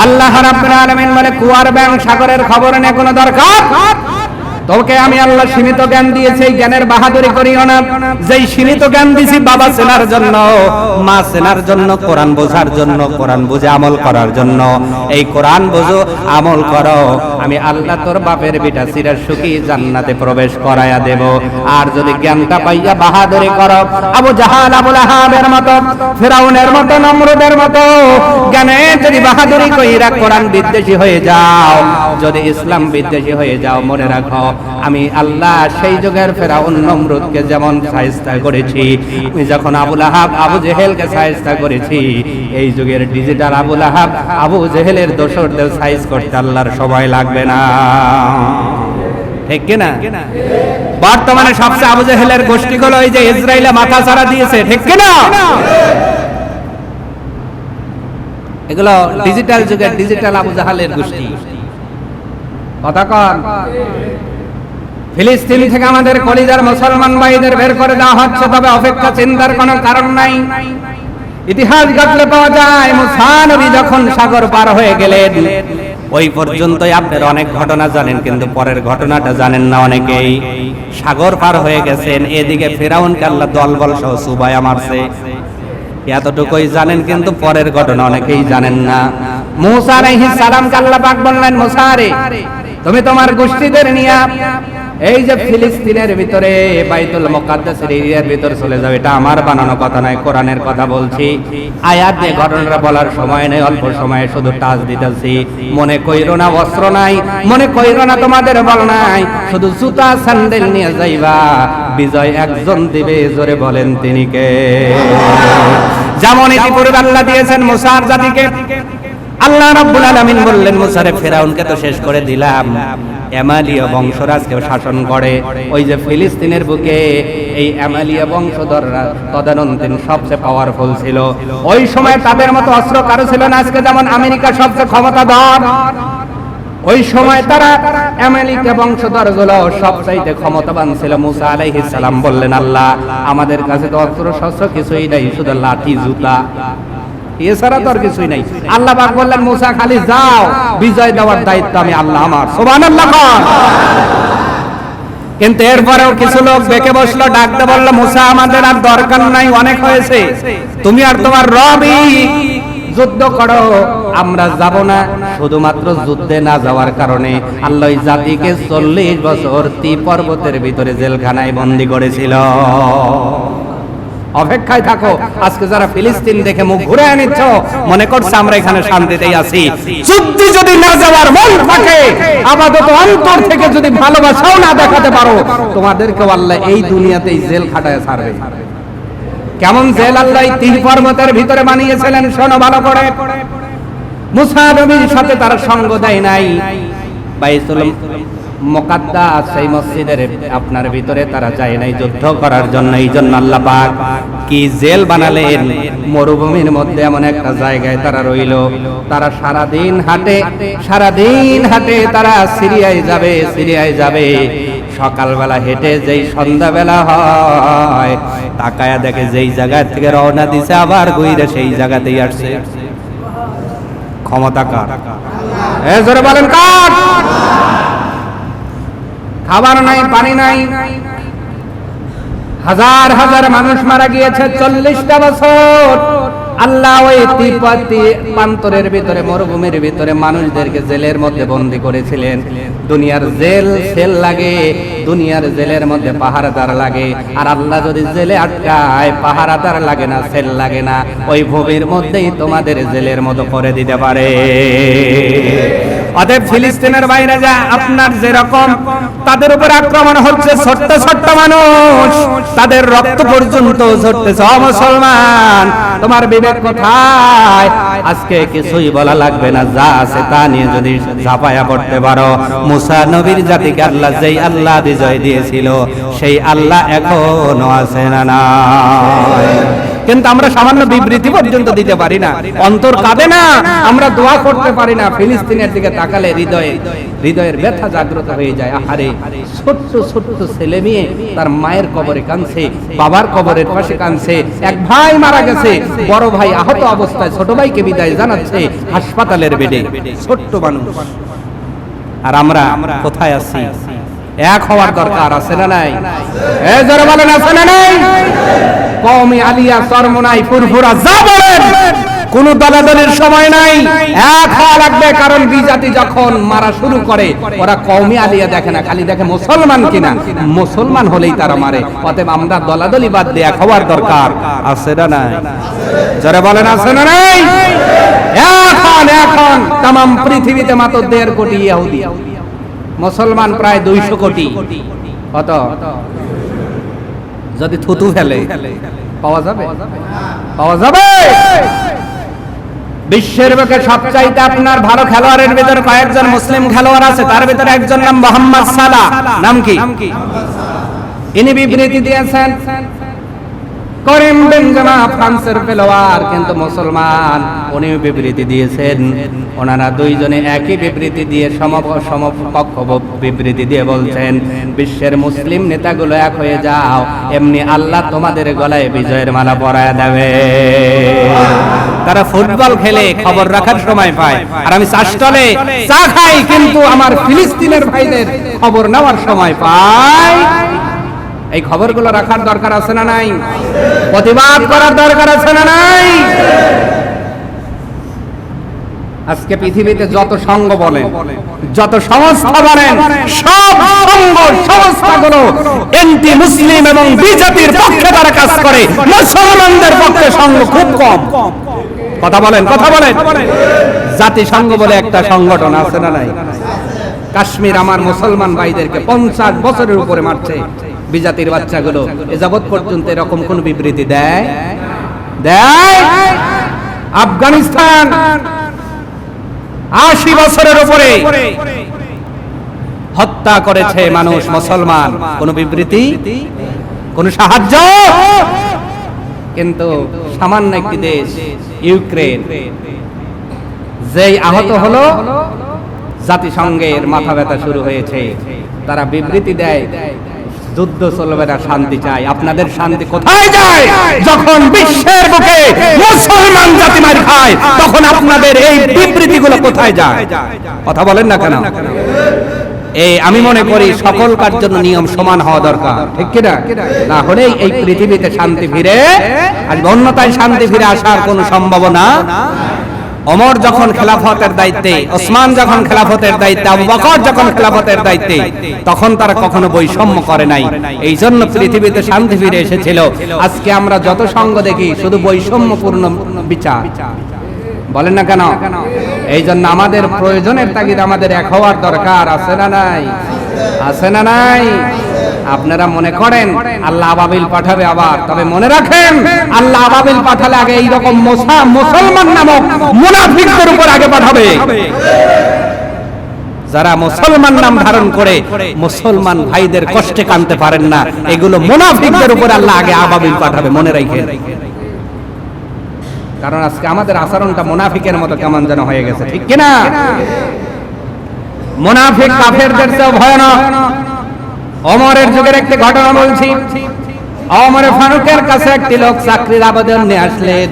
আল্লাহ রাব্বুল আলামিন বলে, কুয়ার ব্যাং সাগরের খবর নেই কোনো দরকার। তোকে আমি আল্লাহ সীমিত জ্ঞান দিয়েছি, এই জ্ঞানের বাহাদুরি করিও না। যেই সীমিত জ্ঞান দিছি বাবা চেনার জন্য, মা চেনার জন্য, কোরআন বোঝার জন্য, কোরআন বুঝে আমল করার জন্য। এই কোরআন বুঝো, আমল করো, আমি আল্লাহ তোর বাপের বিটা চিরার সুখী জান্নাতে প্রবেশ করায়া দেব। আর যদি জ্ঞানটা পাইয়া বাহাদুরি করো, আবু জাহাল, আবু লাহাবের মতো, ফিরাউনের মতো, নমরুদের মতো জ্ঞানে যদি বাহাদুরি কইরা কোরআন বিদ্বেষী হয়ে যাও, যদি ইসলাম বিদ্বেষী হয়ে যাও, মনে রাখো আমি আল্লাহ সেই যুগের ফেরাউন নমরুদকে যেমন শায়েস্তা করেছি, আমি যখন আবু লাহাব, আবু জেহেলকে শায়েস্তা করেছি, এই যুগের ডিজিটাল আবু লাহাব, আবু জেহেলের দোসরদের সাইজ করতে আল্লাহর সময় লাগবে না। ঠিক কিনা? বর্তমানে সবচেয়ে আবু জেহেলের গোষ্ঠীগুলো এই যে ইসরায়েলে মাথা ছাড়া দিয়েছে, ঠিক কিনা? এগুলো ডিজিটাল যুগের ডিজিটাল আবু জাহালের গোষ্ঠী। কথা কন। ফিলিস্তিন থেকে আমাদের কলিজার মুসলমান ভাইদের বের করে দেওয়া হচ্ছে, তবে অপেক্ষা চিন্তার কোনো কারণ নাই। ইতিহাস ঘাটলে পাওয়া যায়, মুসা নবী যখন সাগর পার হয়ে গেলেন, ওই পর্যন্তই আপনারা অনেক ঘটনা জানেন, কিন্তু পরের ঘটনাটা জানেন না অনেকেই। সাগর পার হয়ে গেছেন, এদিকে ফিরাউনকে আল্লাহ দলবল সহ চুবায়া মারছে, এতটুকুই জানেন, কিন্তু পরের ঘটনা অনেকেই জানেন না। মুসা আলাইহিস সালামকে আল্লাহ পাক বললেন, মুসা রে, তুমি তোমার গোষ্ঠীদের নিয়ে এই যে ফিলিস্তিনের ভিতরে বাইতুল মুকাদ্দাসের এরিয়ার ভিতরে চলে যাও। এটা আমার বানানো কথা নয়, কোরআনের কথা বলছি। আয়াত দিয়ে ঘটনাটা বলার সময় নেই, অল্প সময়ে শুধু টাচ দিতেছি। মনে কইরো না অস্ত্র নাই, মনে কইরো না তোমাদের বল নাই, শুধু জুতা স্যান্ডেল নিয়ে যাইবা, বিজয় একজন দিবে। জোরে বলেন, তিনি কে? যেমন ইতিপূর্বে আল্লাহ দিয়েছেন মুসার জাতিকে, আল্লাহ রাব্বুল আলামিন বললেন, মুসারে ফিরাউনকে তো শেষ করে দিলাম, এমালীয় বংশরাজকে শাসন করে। ওই যে ফিলিস্তিনের বুকে এই এমালীয় বংশধররা তদানীন্তন সবচেয়ে পাওয়ারফুল ছিল। ওই সময় তাদের মতো অস্ত্র কারো ছিল না। আজকে যেমন আমেরিকা সবচেয়ে ক্ষমতাধর, ওই সময় তারা আমেরিকা বংশধর গুলো সবচাইতে ক্ষমতাবান ছিল। মুসা আলাইহিস সালাম বললেন, আল্লাহ আমাদের কাছে তো অস্ত্র শস্ত্র কিছুই নাই, শুধু লাঠি জুতা, এছাড়া তো আর কিছুই নাই। আল্লাহ পাক বললেন, মুসা খালি যাও, বিজয় দেওয়ার দায়িত্ব আমি আল্লাহ, আমার। সুবহানাল্লাহ। কিন্তু এরপরেও কিছু লোক বেঁকে বসলো, ডাকতে বললো, মুসা আমাদের আর দরকার নাই, অনেক হয়েছে, তুমি আর তোমার রবই যুদ্ধ করো, আমরা যাব না। শুধুমাত্র যুদ্ধে না যাওয়ার কারণে আল্লাহ জাতিকে 40 বছর পর্বতের ভিতরে জেলখানায় বন্দী করেছিল। অপেক্ষায় থাকো। আজকে যারা ফিলিস্তিন দেখে মুখ ঘুরে নিচ্ছ, মনে করছে আমরা এখানে শান্তিতেই আছি। যুদ্ধে যদি না যাওয়ার মন থাকে, আপাতত অন্তর থেকে যদি ভালোবাসাও না দেখাতে পারো, তোমাদেরকে আল্লাহ এই দুনিয়াতেই জেল খাটায় ছাড়বে। কেমন জেল আল্লাহ তিন পর্বতের ভিতরে বানিয়েছিলেন শোনো ভালো করে। মুসা নবীর সাথে তারা সঙ্গ দেয় নাই, বাইতুল মুকাদ্দাস সেই মসজিদের আপনার ভিতরে তারা যায় নাই যুদ্ধ করার জন্য। এই জন্য আল্লাহ পাক কি জেল বানালেন, মরুভূমির মধ্যে এমন একটা জায়গায় তারা রইল। তারা সারাদিন হাঁটে তারা সিরিয়ায় যাবে। সকালবেলা হেঁটে যেই সন্ধ্যাবেলা হয়, তাকায়া দেখে যেই জায়গা থেকে রওনা দিছে আবার ঘুরে সেই জায়গাতেই আসছে। ক্ষমতা কার? জোরে বলেন কার? খাবার নাই, পানি নাই, হাজার হাজার মানুষ মারা গিয়েছে 40টা বছর। আল্লাহ ওই প্রান্তরের ভিতরে, মরুভূমির ভিতরে মানুষদেরকে জেলের মধ্যে বন্দী করেছিলেন। দুনিয়ার সেল লাগে, দুনিয়ার জেলের মধ্যে পাহারাদার লাগে। আর আল্লাহ যদি জেলে আটকায়, পাহারাদার লাগে না, সেল লাগে না, ওই ভূমির মধ্যেই তোমাদের জেলের মতো করে দিতে পারে। অতএব ফিলিস্তিনের বাইরে যা আপনার যেরকম তাদের উপর আক্রমণ হচ্ছে, ছোট্ট ছোট্ট মানুষ, তাদের রক্ত পর্যন্ত ঝরতেছে। মুসলমান, তোমার বিবেক কোথায়? আজকে কিছুই বলা লাগবে না, যা আছে তা নিয়ে যদি ঝাঁপায়া পড়তে পারো। মুসা নবীর জাতিকে আল্লাহ যেই আল্লাহ বিজয় দিয়েছিল সেই আল্লাহ এখনো আছে না নাই? কিন্তু আমরা সামান্য বিবৃতি পর্যন্ত দিতে পারি না, অন্তর কাঁদে না, আমরা দোয়া করতে পারি না। ফিলিস্তিনের দিকে তাকালে হৃদয়ের ব্যথা জাগ্রত হয়ে যায়। আহারে, ছোট্ট ছোট্ট ছেলে মেয়ে তার মায়ের কবরে কাঁদছে, বাবার কবরের পাশে কাঁদছে। এক ভাই মারা গেছে, বড় ভাই আহত অবস্থায় ছোট ভাইকে বিদায় জানাচ্ছে হাসপাতালের বেডে, ছোট্ট মানুষ। আর আমরা কোথায় আছি? এক হওয়ার দরকার আছে না নাই? এই জোরে বলেন, আছে না নাই? কওমি আলিয়া চরমনাই ফুরফুরা যা বলেন, কোন দলাদলের সময় নাই, এক হওয়া লাগবে। কারণ বিজাতি যখন মারা শুরু করে ওরা কওমি আলিয়া দেখে না, খালি দেখে মুসলমান কিনা। মুসলমান হলেই তারা মারে। অতএব আমরা দলাদলি বাদ দিয়ে এক হওয়ার দরকার আছে না নাই? জোরে বলেন, আছে না নাই? এখন তামাম পৃথিবীতে মাত্র 1.5 কোটি ইহুদি, মুসলমান প্রায় 200 কোটি। কত? যদি থুতু ফেলে পাওয়া যাবে? পাওয়া যাবে? বিশ্বের বুকে সবচাইতে আপনার ভালো খেলোয়াড়ের ভিতরে কয়েকজন মুসলিম খেলোয়াড় আছে, তার ভিতরে একজন নাম মোহাম্মদ সালাহ। নাম কি? ইনি বিবৃতি দিয়েছেন করিম বেনজেমা ফ্রান্সের খেলোয়াড়, কিন্তু মুসলমান। উনি বিবৃতি দিয়েছেন, ওনারা দুইজনে একই বিবৃতি দিয়ে সমকক্ষ বিবৃতি দিয়ে বলছেন, বিশ্বের মুসলিম নেতাগুলো এক হয়ে যাও, এমনি আল্লাহ তোমাদের গলায় বিজয়ের মালা পরায় দেবে। তারা ফুটবল খেলে খবর রাখার সময় পায়, আর আমি চাষটলে চা খাই, কিন্তু আমার ফিলিস্তিনের ভাইদের খবর নেওয়ার সময় পাই। এই খবরগুলো রাখার দরকার আছে না নাই? প্রতিবাদ করার দরকার আছে না নাই? আজকে পৃথিবীতে যত সংঘ বলেন, যত সংস্থা বলেন, সব সংঘ সংস্থাগুলো এন্টি মুসলিম এবং বিজেপির পক্ষে তারা কাজ করে, মুসলমানদের পক্ষে সংঘ খুব কম। কথা বলেন, কথা বলেন। জাতিসংঘ বলে একটা সংগঠন আছে না নাই? কাশ্মীর আমার মুসলমান ভাইদেরকে 50 বছরের উপরে মারছে বিজাতির বাচ্চাগুলো। এ যাবৎ পর্যন্ত এরকম কোন বিবৃতি দেয়? আফগানিস্তান 80 বছরের উপরে হত্যা করেছে মানুষ, মুসলমান। কোন বিবৃতি, কোন সাহায্য? কিন্তু সামান্য একটি দেশ ইউক্রেন, যেই আহত হলো জাতিসংঘের মাথা ব্যথা শুরু হয়েছে। তারা বিবৃতি দেয় যুদ্ধ চলবে না, শান্তি চাই। আপনাদের শান্তি কোথায় যায়? যখন বিশ্বের বুকে মুসলমান জাতি মার খায়, তখন আপনাদের এই বিবৃতিগুলো কোথায় যায়? কথা বলেন না কেন? আমি মনে করি সকলকার জন্য নিয়ম সমান হওয়া দরকার, ঠিক কিনা? না হলেই এই পৃথিবীতে শান্তি ফিরে আসবে, অন্যথায় শান্তি ফিরে আসার কোনো সম্ভাবনা। ওমর যখন খেলাফতের দায়িত্বে, ওসমান যখন খেলাফতের দায়িত্বে, আবু বকর যখন খেলাফতের দায়িত্বে, তখন তারা কখনো বৈষম্য করে নাই। এই জন্য পৃথিবীতে শান্তি ফিরে এসেছিল। আজকে আমরা যত সঙ্গ দেখি শুধু বৈষম্যপূর্ণ বিচার। বলেন না কেন? এই জন্য আমাদের প্রয়োজনের তাগিদ আমাদের এক হওয়ার দরকার আছে না নাই? আছে না নাই? আপনারা মনে করেন আল্লাহ আবাবিল পাঠাবে আবার, তবে মনে রাখেন আল্লাহ আবাবিল পাঠালে আগে এইরকম মুসলমান নামক মুনাফিকদের উপর আগে পাঠাবে। যারা মুসলমান নাম ধারণ করে মুসলমান ভাইদের কষ্টে কানতে পারেন না, এগুলো মুনাফিকদের উপর আল্লাহ আগে আবাবিল পাঠাবে, মনে রাখেন। কারণ আজকে আমাদের আচরণটা মুনাফিকের মতো কেমন যেন হয়ে গেছে, ঠিক কিনা? মুনাফিক কাফেরদের চেয়েও ভয়ানক। ওমরের যুগের একটি ঘটনা বলছি। ওমর ফারুকের কাছে একটি লোক চাকরির আবেদন নিয়ে আসলেন।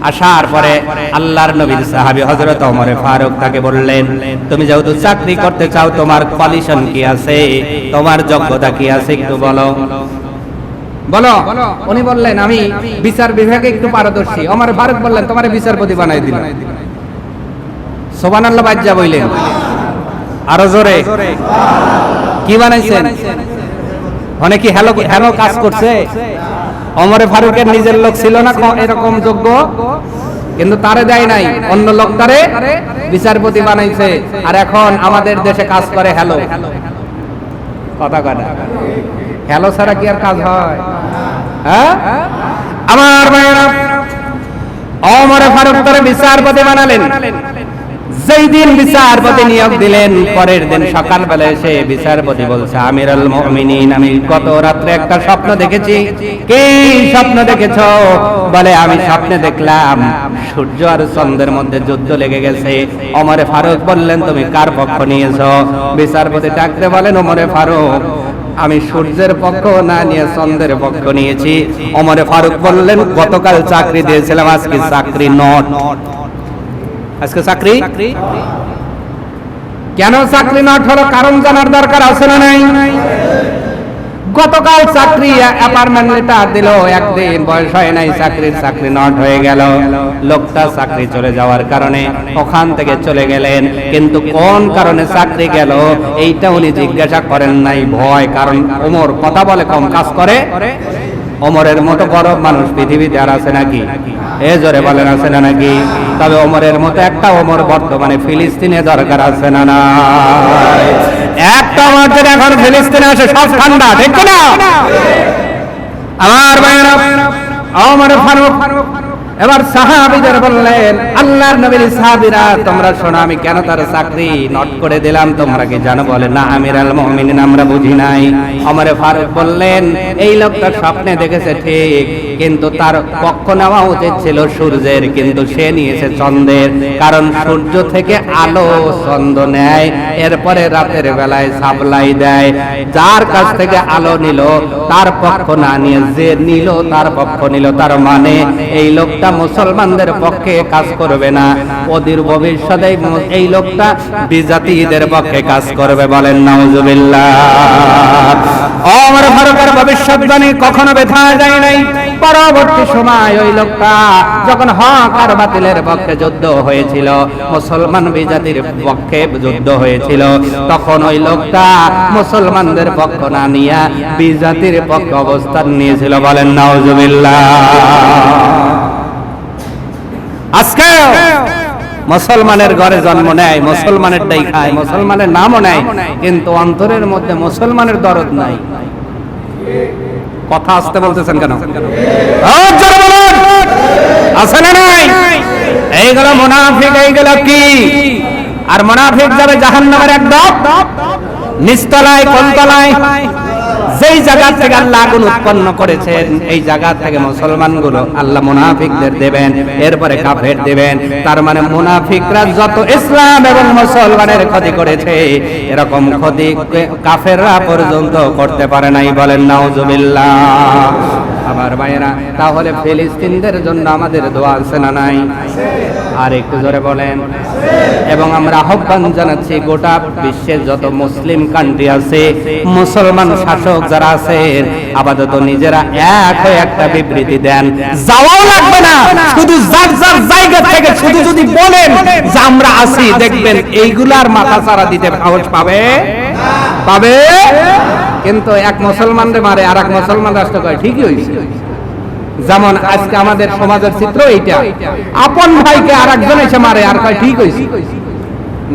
আসার পরে আল্লাহর নবীর সাহাবী হযরত ওমর ফারুক তাকে বললেন, তুমি যেহেতু চাকরি করতে চাও, তোমার কোয়ালিফিকেশন কি আছে, তোমার যোগ্যতা কি আছে, একটু বলো। বলো। উনি বললেন, আমি বিচার বিভাগে একটু পারদর্শী। ওমর ফারুক বললেন, তোমারে বিচারপতি বানাই দিলাম। সুবহানাল্লাহ বাজ্জা বললেন, আরো জোরে। কি বানাইছেন? অনেকে হেলো কাজ করছে। ওমর ফারুকের নিজের লোক ছিল না এরকম যোগ্য, কিন্তু তারে দেয় নাই, অন্য লোক তারে বিচারপতি বানাইছে। আর এখন আমাদের দেশে কাজ করে হেলো। কথা কথা হেলো ছাড়া কি আর কাজ হয়? হ্যাঁ আমার ভাইরা, ওমর ফারুক তার বিচারপতি বানালেন। যেই দিন বিচারপতি নিয়োগ দিলেন, পরের দিন সকালবেলা এসে বিচারপতি বলছে, আমিরুল মুমিনিন, আমি গত রাত্রে একটা স্বপ্ন দেখেছি। কি স্বপ্ন দেখেছো? বলে, আমি স্বপ্নে দেখলাম সূর্য আর চন্দ্রের মধ্যে যুদ্ধ লেগে গেছে। ওমর ফারুক বললেন, তুমি কার পক্ষ নিয়েছো? বিচারপতি ডাকতে বলেন, ওমর ফারুক, আমি সূর্যের পক্ষ না নিয়ে চন্দ্রের পক্ষ নিয়েছি। ওমর ফারুক বললেন, গতকাল চাকরি দিয়েছিলাম, আজকে চাকরি নট। আজকে চাকরি কেন চাকরি নট হলো? কারণ জানার দরকার আছে না নাই? গতকাল চাকরি অ্যাপার্টমেন্ট লেটার দিল, একদিন বয়স হয় নাই, চাকরি নট হয়ে গেল। লোকটা চাকরি চলে যাওয়ার কারণে ওখান থেকে চলে গেলেন, কিন্তু কোন কারণে চাকরি গেল এইটা উনি জিজ্ঞাসা করেন নাই। ভয়, কারণ ওমর কথা বলে কম, কাজ করে। ওমরের মতো বড় মানুষ পৃথিবীতে আর আছে নাকি? এ জোরে বলেন, আছে না নাকি? তবে ওমরের মতো একটা ওমর বর্তমানে ফিলিস্তিনে দরকার আছে না না? একটা ওমর যদি এখন ফিলিস্তিনে আসে, সব ঠান্ডা, ঠিক না? আমার ভাইরা, ওমর ফারুক এবার সাহাবীদের বললেন, আল্লাহর নবীর সাহাবীরা, তোমরা শোনো, আমি কেন তার চাকরি নট করে দিলাম তোমরা কি জানো? বলে, না আমিরুল মুমিনিন, আমরা বুঝি নাই। ওমর ফারুক বললেন, এই লোকটা স্বপ্নে দেখেছে ঠিক, কিন্তু তার পক্ষ নেওয়া উচিত ছিল সূর্যের, কিন্তু সে নিয়েছে চন্দ্রের। কারণ সূর্য থেকে আলো চন্দ্র নেয়, এরপরে রাতের বেলায় সাপ্লাই দেয়। যার কাছ থেকে আলো নিল তার পক্ষ না নিয়ে যে নিল তার পক্ষ নিল। তার মানে এই লোকটা মুসলমানদের পক্ষে কাজ করবে না, অদূর ভবিষ্যতে এই লোকটা বিজাতীয়দের পক্ষে কাজ করবে। বলেন নাউজুবিল্লাহ। ওমর ফারুকের ভবিষ্যৎবাণী কখনো ব্যথা যায় নাই। পরবর্তী সময় ওই লোকটা যখন হক আর বাতিলের পক্ষে যুদ্ধ হয়েছিল, মুসলমান বিজাতির পক্ষে যুদ্ধ হয়েছিল, তখন ওই লোকটা মুসলমানদের পক্ষ না নিয়ে বিজাতির পক্ষে অবস্থান নিয়েছিল। বলেন নাউজুবিল্লাহ। আজকে মুসলমানের ঘরে জন্ম নেয়, মুসলমানেরটাই খায়, মুসলমানের নামও নেয়, কিন্তু অন্তরের মধ্যে মুসলমানের দরদ নাই। কথা আসতে বলতেছেন কেন? আছে না নাই? এইগুলো মুনাফিক, এইগুলো কি? আর মুনাফিক যাবে জাহান্নামের একদম নিচতলায়, কোনতলায়? যেই জায়গা থেকে আল্লাহ আগুন উৎপন্ন করেছেন, এই জায়গা থেকে মুসলমানগুলো আল্লাহ মুনাফিকদের দেবেন, এরপরে কাফের দেবেন। তার মানে মুনাফিকরা যত ইসলাম এবং মুসলমানের ক্ষতি করেছে, এরকম ক্ষতি কাফেররা পর্যন্ত করতে পারে নাই। বলেন নাউজুবিল্লাহ। আমার ভাইয়েরা, তাহলে ফিলিস্তিনদের জন্য আমাদের দোয়া আছে না নাই? আর একটু জোরে বলেন। এবং আমরা আহ্বান জানাচ্ছি, গোটা বিশ্বের যত মুসলিম কান্ট্রি আছে, মুসলমান শাসক যারা আছেন, আপাতত নিজেরা এক হয়ে একটা বিবৃতি দেন। যাওয়াও লাগবে না, শুধু যার যার জায়গা থেকে শুধু যদি বলেন যে আমরা আছি, দেখবেন এইগুলার মাথা চারা দিতে সাহস পাবে পাবে। কিন্তু এক মুসলমানরে মারে আর এক মুসলমান রাষ্ট্র কয় ঠিকই হয়েছে। যেমন আজকে আমাদের সমাজের চিত্র এইটা, আপন ভাইকে আর একজন এসে মারে আর কয় ঠিক হয়েছে।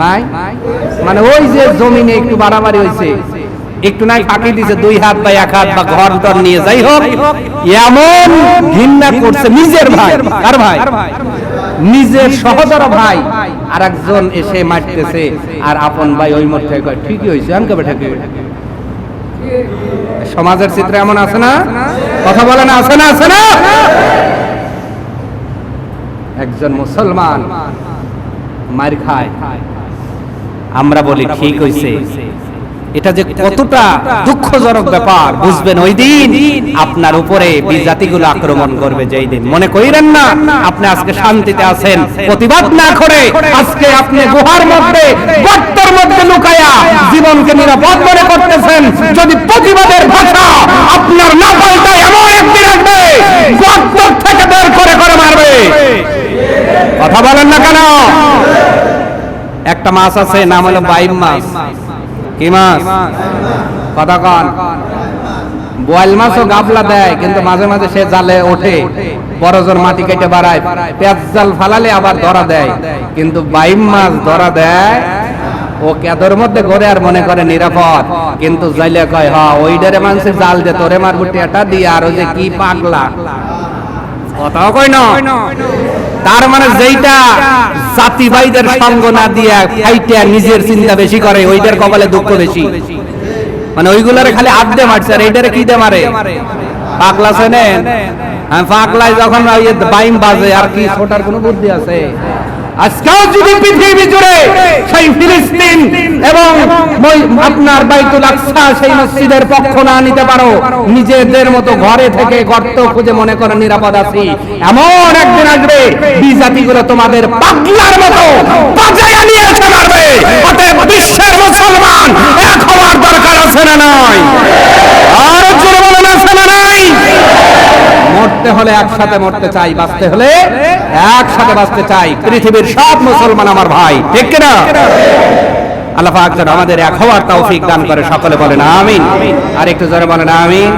নাই মানে ওই যে জমিনে একটু বাড়াবাড়ি হয়েছে, একটু নাই ফাঁকি দিছে, 2 হাত বা 1 হাত বা ঘর দর নিয়ে যাই হোক, এমন ঘৃণা করছে নিজের ভাই। আর ভাই নিজের সহোদর ভাই আর একজন এসে মারতেছে, আর আপন ভাই ওই মধ্যে কয় ঠিকই হয়েছে। আমি কবে ঠেকে? সমাজের চিত্র এমন আছে না? কথা বলে না, আছে না? আছে না? একজন মুসলমান মার খায়, আমরা বলি ঠিক হইছে। এটা যে কতটা দুঃখজনক ব্যাপার বুঝবেন ওই দিন আপনার উপরে বিজাতিগুলো আক্রমণ করবে। যেই দিন মনে করিলেন না আপনি আজকে শান্তিতে আছেন, প্রতিবাদ না করে আজকে আপনি গুহার মধ্যে, গর্তের মধ্যে লুকায়া জীবনকে নিরাপদ মনে করতেছেন। যদি প্রতিবাদের ভাষা আপনার না পাল্টায়, এমন একদিন আসবে গর্ত থেকে বের করে করে মারবে। কথা বলেন না কেন? একটা মাছ আছে, নাম হলো বাইম মাছ। কি মাছ? কথা কন। বোয়াল মাছও গাবলা দেয়, কিন্তু মাঝে মাঝে সে জালে ওঠে, বড়জোর মাটি কেটে বাড়ায়, পেঁয়াজ জাল ফালালে আবার ধরা দেয়। কিন্তু বাইম মাছ ধরা দেয়, ও কেদর মধ্যে ঘরে আর মনে করে নিরাপদ, কিন্তু জাইলে কয় হ ওইটারে মানুষের জাল দে, তোরে মারবো টেটা দিয়ে, আর ওই যে কি পাগলা, কথাও কয় না। তার মানে যেইটা জাতি ভাইদের সঙ্গ না দিয়া ফাইটা নিজের চিন্তা বেশি করে ওইটার কপালে দুঃখ বেশি। মানে ওইগুলারে খালি হাত দিয়ে মারছে আর এইটারে কি দিয়ে মারে? পাগলা শোনেন, পাগলায় যখন বাইম বাজে আর কি ছোটার কোনো বুদ্ধি আছে? আজকেও যদি পৃথিবী জুড়ে সেই ফিলিস্তিন এবং আপনার বাইতুল আকসা সেই মসজিদের পক্ষ না নিতে পারো, নিজেদের মতো ঘরে থেকে গর্ত খুঁজে মনে করে নিরাপদ আছি, এমন একদিন আসবে বিজাতিগুলো তোমাদের পাগলার মতো বাজায়া নিয়ে এসে মারবে। অতএব বিশ্বের মুসলমান এক হওয়ার দরকার আছে না নয়? আর জোরে বলেন আছে না নাই? মরতে হলে একসাথে মরতে চাই, বাঁচতে হলে একসাথে বাঁচতে চাই। পৃথিবীর সব মুসলমান আমার ভাই, ঠিক কিনা? আল্লাহ পাক যেন আমাদের এক হওয়ার তৌফিক দান করে, সকলে বলেন আমিন। আর একটু জোরে বলেন আমিন।